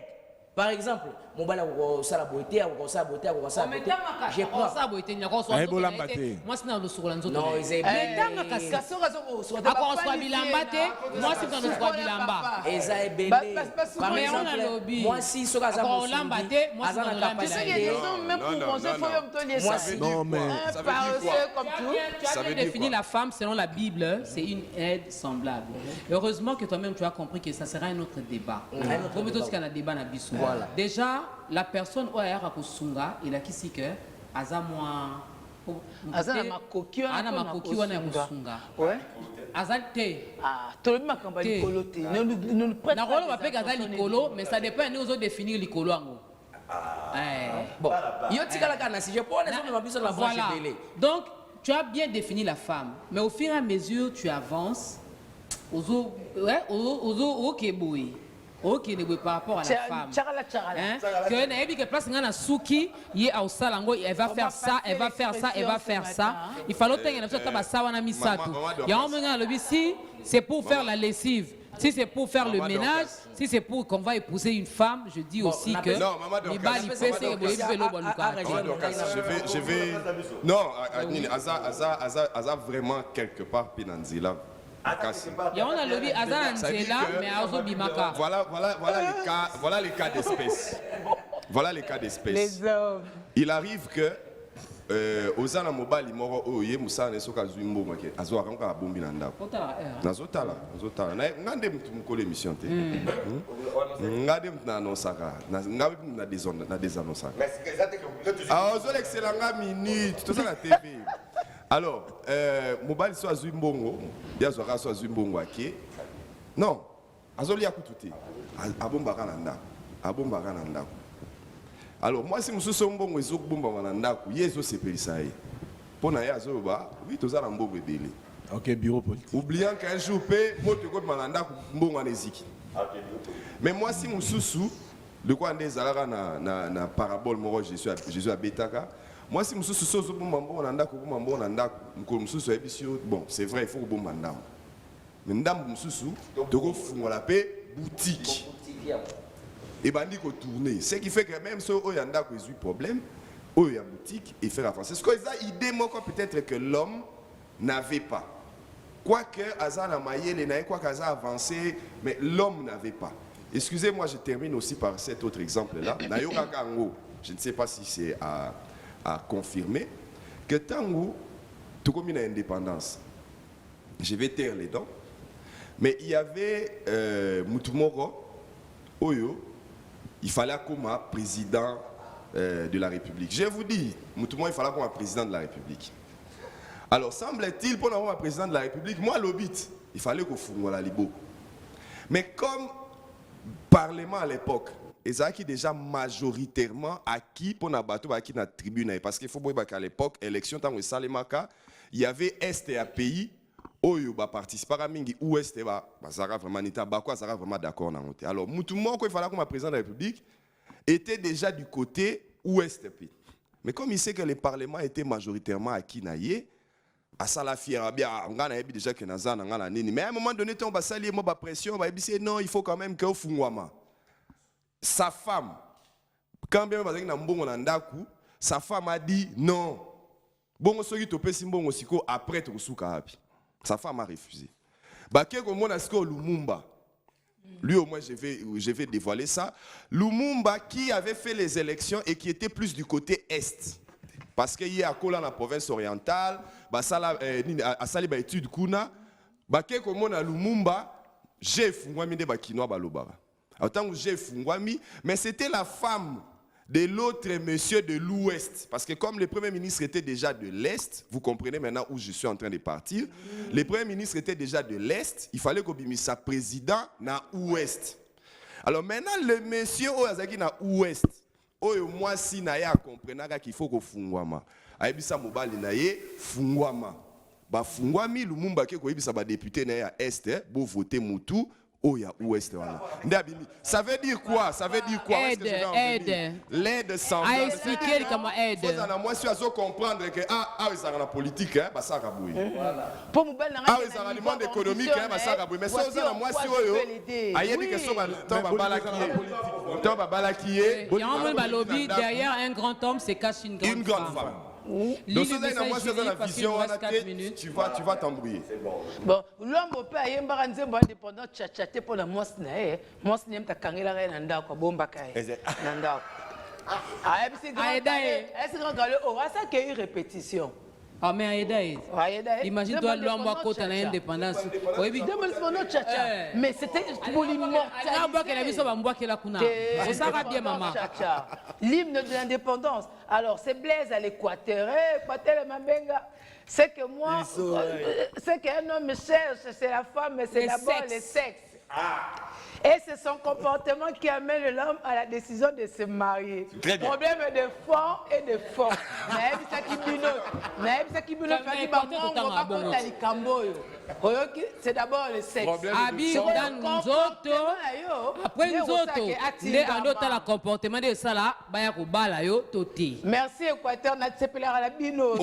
Par exemple, mon bala ko sala boité, ko sala boité, ko sala boité. Je prends ça boité, n'y a ko so. Moi c'est dans le sur l'anzo. Non, ils mais tanga kasoro ako so bilamba te, moi c'est dans le so bilamba. Eza ebele. Par exemple, moi si so ka za bilamba te, moi c'est dans le capacité. Même pour manger, faut me tenir ça. Non, mais ça veut dire quoi? Comme tout. Tu as bien défini la femme selon la Bible, c'est une aide semblable. Heureusement que toi-même tu as compris que ça sera un autre débat. Comme tout ce qu'on a débat na biso. Voilà. Déjà, la personne où elle a Sunga, il a qui si que Azamwa Azana makoki wana Sunga. Ouais. Azate. Ah, tout le monde a likolo te. Nous prête. Na rolo va pas gazali likolo, mais ça dépend nous autres définir likolo ango. Bon, yo tikala kana si je prends les autres ma biso la branche belé. Donc, tu as bien défini la femme, mais au fur et à mesure tu avances ozo okeboui. Ok, par rapport à la femme. Que n'ayez que place ngana souki, yé au salango, elle va faire ça, elle va faire ça, elle va faire ça. Il faut l'autre que ça taba ça wana misatu. Il y a un moment le si c'est pour faire la lessive. Si c'est pour faire le ménage, si c'est pour qu'on va épouser une femme, je dis aussi que je vais non, Aza vraiment quelque part Pinanzila. Voilà les cas d'espèce. Voilà les cas d'espèce. Il arrive que Ozana mobile moro oye musane soka zwimbo make azo akanka bombi na ndako. Nazotala. Ngande mtu mukole émission te. Ngade mtu na annonsaka. Ngabe na désannonsaka. Ah ozo l'excellent minute, tout ça la TV. Alors, mobile soit Zumbongo, bien sûr, soit Zumbongo qui non, azoli a coûté. Abomba kananda. Alors moi si mususu mbongo ezokubomba manandako yezo sepelisa ye. Pona ya zoba, oui tozala mbongo ebele. Ok, bureau politique. Oubliant qu'un jour pe moto ko manandako mbongo aneziki. Mais moi si mususu le quoi ndé zalaka na parabole moro Jésus a betaka. Moi si mususu sozo bomba mbongo nandako bomba mbongo nandako ko mususu ebisio bon, c'est vrai il faut bomba ndambo. Mais ndambo mususu toko fungola pe boutique. Et bandi ko tourner, ce qui fait que même si il y a un problème, il y a boutique et faire avancer. C'est ce que ça idée moi peut-être que l'homme n'avait pas. Quoique Azan a maillé les naïs, quoi qu'Azan a avancé, mais l'homme n'avait pas. Excusez-moi, je termine aussi par cet autre exemple-là. Nayoka Kango, je ne sais pas si c'est à confirmer que Tango, tout comme une indépendance, je vais taire les dents, mais il y avait Moutoumoro, Oyo. Il fallait comme un président de la République. Je vous dis, Moutoumoro, il fallait comme un président de la République. Alors, semble-t-il, pour avoir un président de la République, moi, l'obit, il fallait qu'on fourne la libo. Mais comme Parlement à l'époque, ils ont déjà majoritairement acquis pour la bateau acquis dans la tribune. Parce qu'il faut voir qu'à l'époque, élection, tant que Salemaka, il y avait Est et à pays. Oyo ba participer à mingi ouest ba zara vraiment nita ba quoi zara vraiment d'accord na monter. Alors Moutoumoro il fallait comme président de la République était déjà du côté ouest. Mais comme il sait que le parlement était majoritairement acquis naïe à ça la fière bien on a déjà que nazana ngana nini mais à un moment donné on va salir moi ba pression ba dit non il faut quand même que fungwama. Sa femme quand bien bazaki na mbongo na ndaku sa femme a dit non. Bongo soki to pesi mbongo siko après to suka hapi. Sa femme a refusé. Baké comme on a ce que Lumumba. Lui au moins je vais dévoiler ça. Lumumba qui avait fait les élections et qui était plus du côté est. Parce qu'il y a dans la province orientale, à Saliba étude kuna, baké comme on a Lumumba, j'ai fungwami de bakinois balobara. Autant que j'ai fungwami, mais c'était la femme de l'autre monsieur de l'Ouest. Parce que comme le Premier ministre était déjà de l'Est, vous comprenez maintenant où je suis en train de partir, le Premier ministre était déjà de l'Est, il fallait qu'on bimisse sa président dans l'Ouest. Alors maintenant, le monsieur Oazaki dans l'Ouest, moi si naya comprenez qu'il faut qu'on fungwama. Aibisa mobali naye fungwama. Ba fungwami Lumumba ke ko ibisa ba député na Est, bo voter Moutou. Oh, il y a ouest. Ça veut dire quoi? Ça veut dire quoi? Aide. L'aide sans. À expliquer comment aide. Moi, je suis comprendre que ils sont la politique, ça va bouiller. Pour nous, ils sont le monde économique, ça va bouiller. Mais ça, moi, je suis aïe, que ça va balakier. Il y a un monde lobby derrière un grand homme se cache une grande femme. Donc, la vision, tu vas t'embrouiller. Bon, l'homme peut aller en indépendant, tchatcher pour la moisse. Moisse n'est pas kangela nanda quoi, bomba kai. Nanda. Ah, c'est grand. Est-ce grand galop? Oh, ça qui est une répétition. Ah, mais imagine-toi l'homme à côté de l'indépendance. Oui, mais c'était pour l'hymne de l'indépendance. Alors, c'est Blaise à l'Équateur. C'est que moi, c'est qu'un homme cherche, c'est la femme, mais c'est d'abord le sexe. Et c'est son comportement qui amène l'homme à la décision de se marier. Problème de fond et de fond. C'est d'abord le sexe. Après nous autres, les annotés la comportement de ça là, baya ko bala yo toti. Merci Équateur, la bino.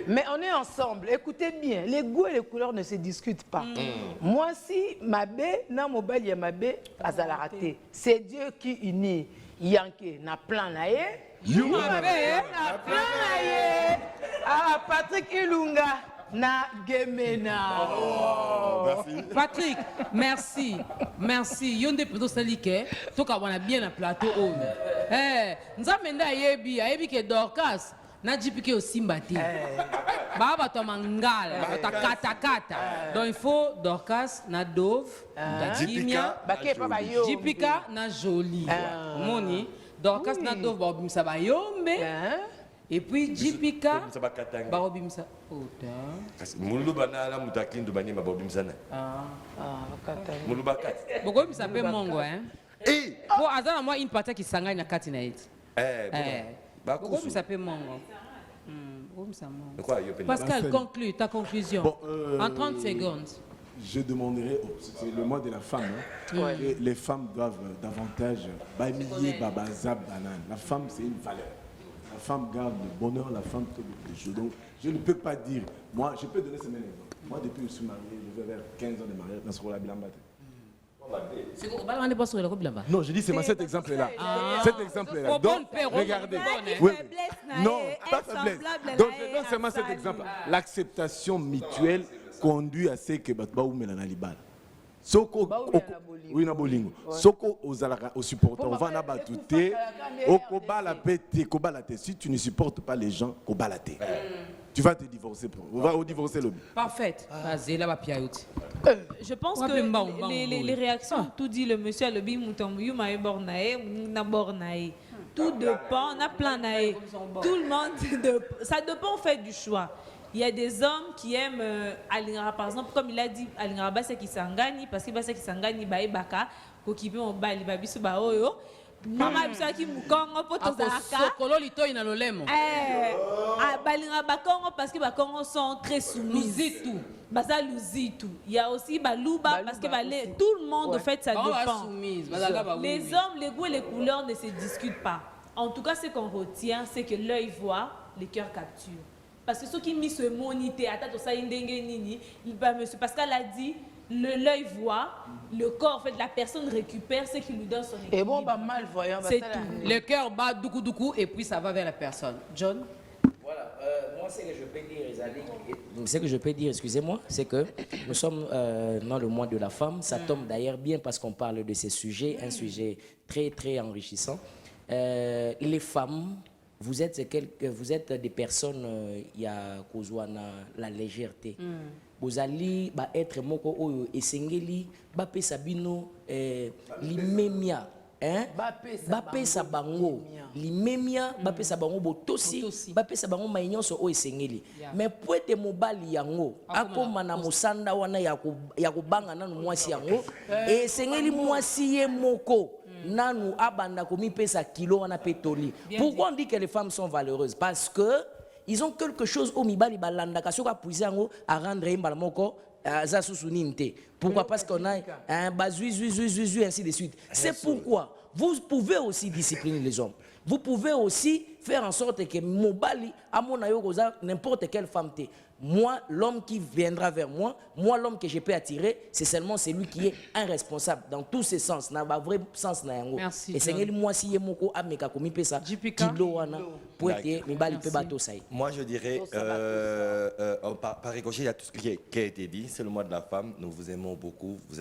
Mais on est ensemble. Écoutez bien, les goûts et les couleurs ne se discutent pas. Moi si ma bé na mobile ya ma bé azala raté. C'est Dieu qui unit. Yanké na plan na ye. Na plan na ye. Ah Patrick Ilunga. Na Gemena. Merci. Patrick, merci. Merci. Yonde pedo salike, toka wana bien na plateau o. Nzamenda yebi ke Dorcas na jipike o simbati. Baba to mangala, ta kata. Donc il faut Dorcas na Dove, na Jipika, Jipika na Jolie. Moni, Dorcas na Dove ba bimsa ba yombe. Et puis Jipika barobimsa ota muluba na la mutakindu bani mabobimsa na muluba kat boko bimsa pe mongo hein Et Pour Azana, moi, une partie qui s'engage dans Katinaït. Pourquoi vous s'appelez Mongo? Pascal, conclue ta conclusion. Bon, en 30 secondes. Je demanderais, c'est le mois de la femme, hein, que les femmes doivent davantage balayer babazab banane. La femme, c'est une valeur. La femme garde le bonheur, la femme fait beaucoup de choses. Donc, je ne peux pas dire, moi, je peux donner ce même exemple. Moi, depuis que je suis marié, je vais vers 15 ans de mariage dans ce rôle-là. Non, je dis c'est cet exemple-là. Cet exemple-là. Donc, regardez. Oui. Non, pas faiblesse. Donc, je donne seulement cet exemple. L'acceptation mutuelle conduit à ce que Batba ou Melanalibal. Soko, oui, na bolingo. Soko aux supporters, on va na batouté, au kobala pété, kobala té. Si tu ne supportes pas les gens, kobala té. Tu vas te divorcer. On va divorcer le. Parfait. Je pense que les réactions, tout dit le monsieur, le tout dépend, on a plein d'aïe. Tout le monde, ça dépend en fait du choix. Il y a des hommes qui aiment Alingara, par exemple, comme il a dit, Alingara Bassa qui s'engage, parce que Bassa qui s'engage, Bae Baka, Kokibe on bali, Babisu Baoyo. Maman Bisa qui Moukongo, Potozaka. Sokolo Lito Inalolemo. Balingara Bakongo, parce que Bakongo sont très soumis. Luzitu. Baza Luzitu. Il y a aussi Balouba, parce que tout le monde, en fait, ça dépend. Les hommes, les goûts et les couleurs ne se discutent pas. En tout cas, ce qu'on retient, c'est que l'œil voit, le cœur capture. Parce que ceux qui mis ce monité, monsieur Pascal a dit, l'œil voit, le corps, en fait, la personne récupère ce qui lui donne son équilibre. Et bon, bah, malvoyant, c'est tout. Le cœur bat doukou doukou et puis ça va vers la personne. John? Voilà, moi ce que je peux dire, excusez-moi, c'est que nous sommes dans le mois de la femme. Ça tombe d'ailleurs bien parce qu'on parle de ces sujets, un sujet très très enrichissant. Les femmes, vous êtes des personnes, il y a la légèreté. Vous allez être moko oyo esengeli bape sabino limemia bape sabango limemia bape sabango botosi bape sabango mainyoso oyo esengeli mais poete mobali yango akoma na musanda wana ya kubanga nanu mwasi yango esengeli mwasi ye moko nanu abanda komipesa kilo wana petoli. Pourquoi on dit que les femmes sont valeureuses? Parce que ils ont quelque chose au mibali balanda kasoka puisango à rendre imbalamoko za susuninte. Pourquoi? Parce qu'on a un bazui ainsi de suite. C'est pourquoi vous pouvez aussi discipliner les hommes. Vous pouvez aussi faire en sorte que mobali amona yo goza n'importe quelle femme te. Moi, l'homme qui viendra vers moi, l'homme que je peux attirer, c'est seulement celui qui est un responsable dans tous ses sens, dans le vrai sens. Merci. Et c'est moi si je moko ameka komi pesa kilo wana poete mibali pe bato sai. Moi, je dirais, par ricochet, il y a tout ce qui a été dit. C'est le mois de la femme. Nous vous aimons beaucoup. Vous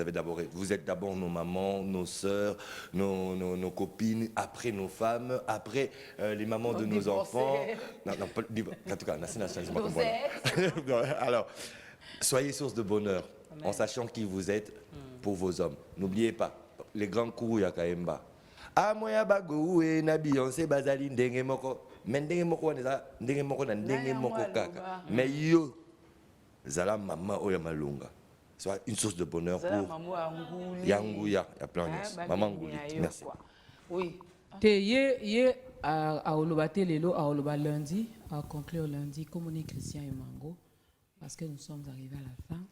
êtes d'abord nos mamans, nos sœurs, nos copines, après nos femmes, après les mamans de nos enfants. Non, en tout cas, alors, soyez source de bonheur. Amen. En sachant qui vous êtes pour vos hommes. N'oubliez pas, les grands courus Yakaemba. Amoya bago e na Beyoncé bazali ndenge moko. Mais ndenge moko na ndenge moko kaka. Mais yo zala mama oya malunga. Soit une source de bonheur pour Yangouya. Il y a plein de choses. Maman Ngouli. Merci. Oui. Ye à Olobate Lelo, à Oloba lundi, à conclure lundi, comme on est Christian et Mango, parce que nous sommes arrivés à la fin.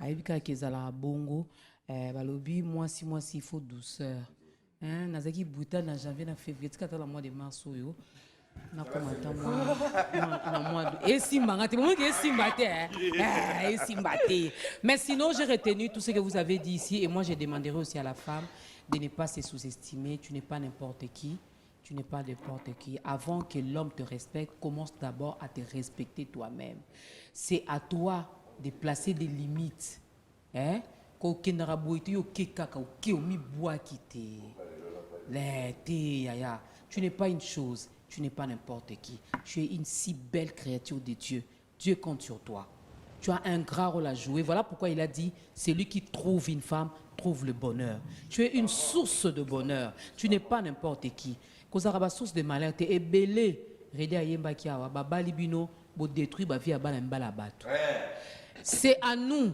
Aïbika Kezala Bongo, Balobi, moi si il faut douceur. Nazaki Bouta dans janvier, dans février, c'est le mois de mars. Na komata moi et simbangate moi que simbate et simbate. Mais sinon j'ai retenu tout ce que vous avez dit ici et moi je demanderai aussi à la femme de ne pas se sous-estimer. Tu n'es pas n'importe qui. Tu n'es pas n'importe qui. Avant que l'homme te respecte, commence d'abord à te respecter toi-même. C'est à toi de placer des limites. Hein? Tu n'es pas une chose, tu n'es pas n'importe qui. Tu es une si belle créature de Dieu. Dieu compte sur toi. Tu as un grand rôle à jouer. Voilà pourquoi il a dit, celui qui trouve une femme trouve le bonheur. Tu es une source de bonheur. Tu n'es pas n'importe qui. Kozaraba source de malheur, tu es belé. C'est à nous,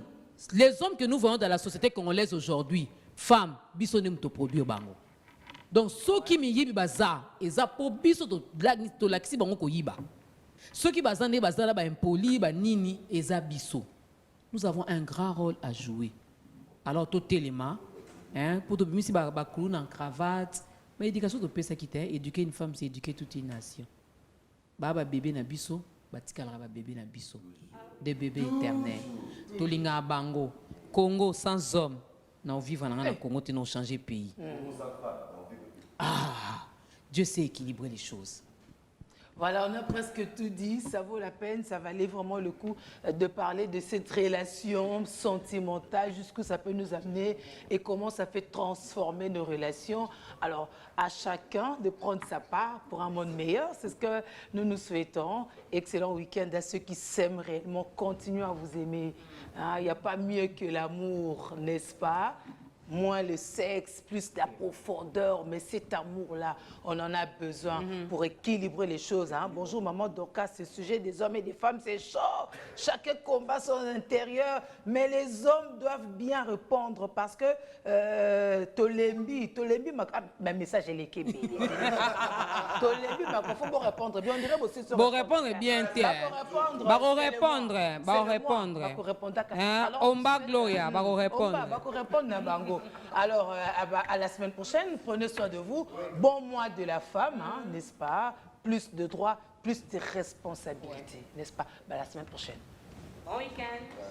les hommes que nous voyons dans la société congolaise aujourd'hui, femmes, bisonim to produire bango. Donc, ceux qui me yibi baza, ils a pour biso to laxi bango ko yiba. Ceux qui bazan ne bazala ba impoli ba nini ils a biso. Nous avons un grand rôle à jouer. Alors, tout élément, hein, pour tout si ba clown en cravate, mais éducation de pesa qui t'est éduquer une femme, c'est éduquer toute une nation. Baba bébé na biso, batikala ba bébé na biso. Des bébés éternels. Tolinga bango, Congo sans hommes. Nous vivons dans le Congo, nous avons changé de pays. Ah, Dieu sait équilibrer les choses. Voilà, on a presque tout dit. Ça vaut la peine, ça valait vraiment le coup de parler de cette relation sentimentale, jusqu'où ça peut nous amener et comment ça fait transformer nos relations. Alors, à chacun de prendre sa part pour un monde meilleur. C'est ce que nous nous souhaitons. Excellent week-end à ceux qui s'aiment réellement. Continuez à vous aimer. Il n'y a pas mieux que l'amour, n'est-ce pas? Moins le sexe, plus la profondeur, mais cet amour-là, on en a besoin pour équilibrer les choses. Hein. Bonjour Maman Dorcas, ce sujet des hommes et des femmes, c'est chaud. Chacun combat son intérieur, mais les hommes doivent bien répondre parce que Tolembi, ma message est l'équipe. Tolembi, il faut répondre bien. On dirait aussi sur bon répondre bien, tiens. Bon répondre. Omba Gloria, bon répondre. Alors, à la semaine prochaine, prenez soin de vous. Bon mois de la femme, hein, n'est-ce pas? Plus de droits, plus de responsabilités, n'est-ce pas? La semaine prochaine. Bon week-end.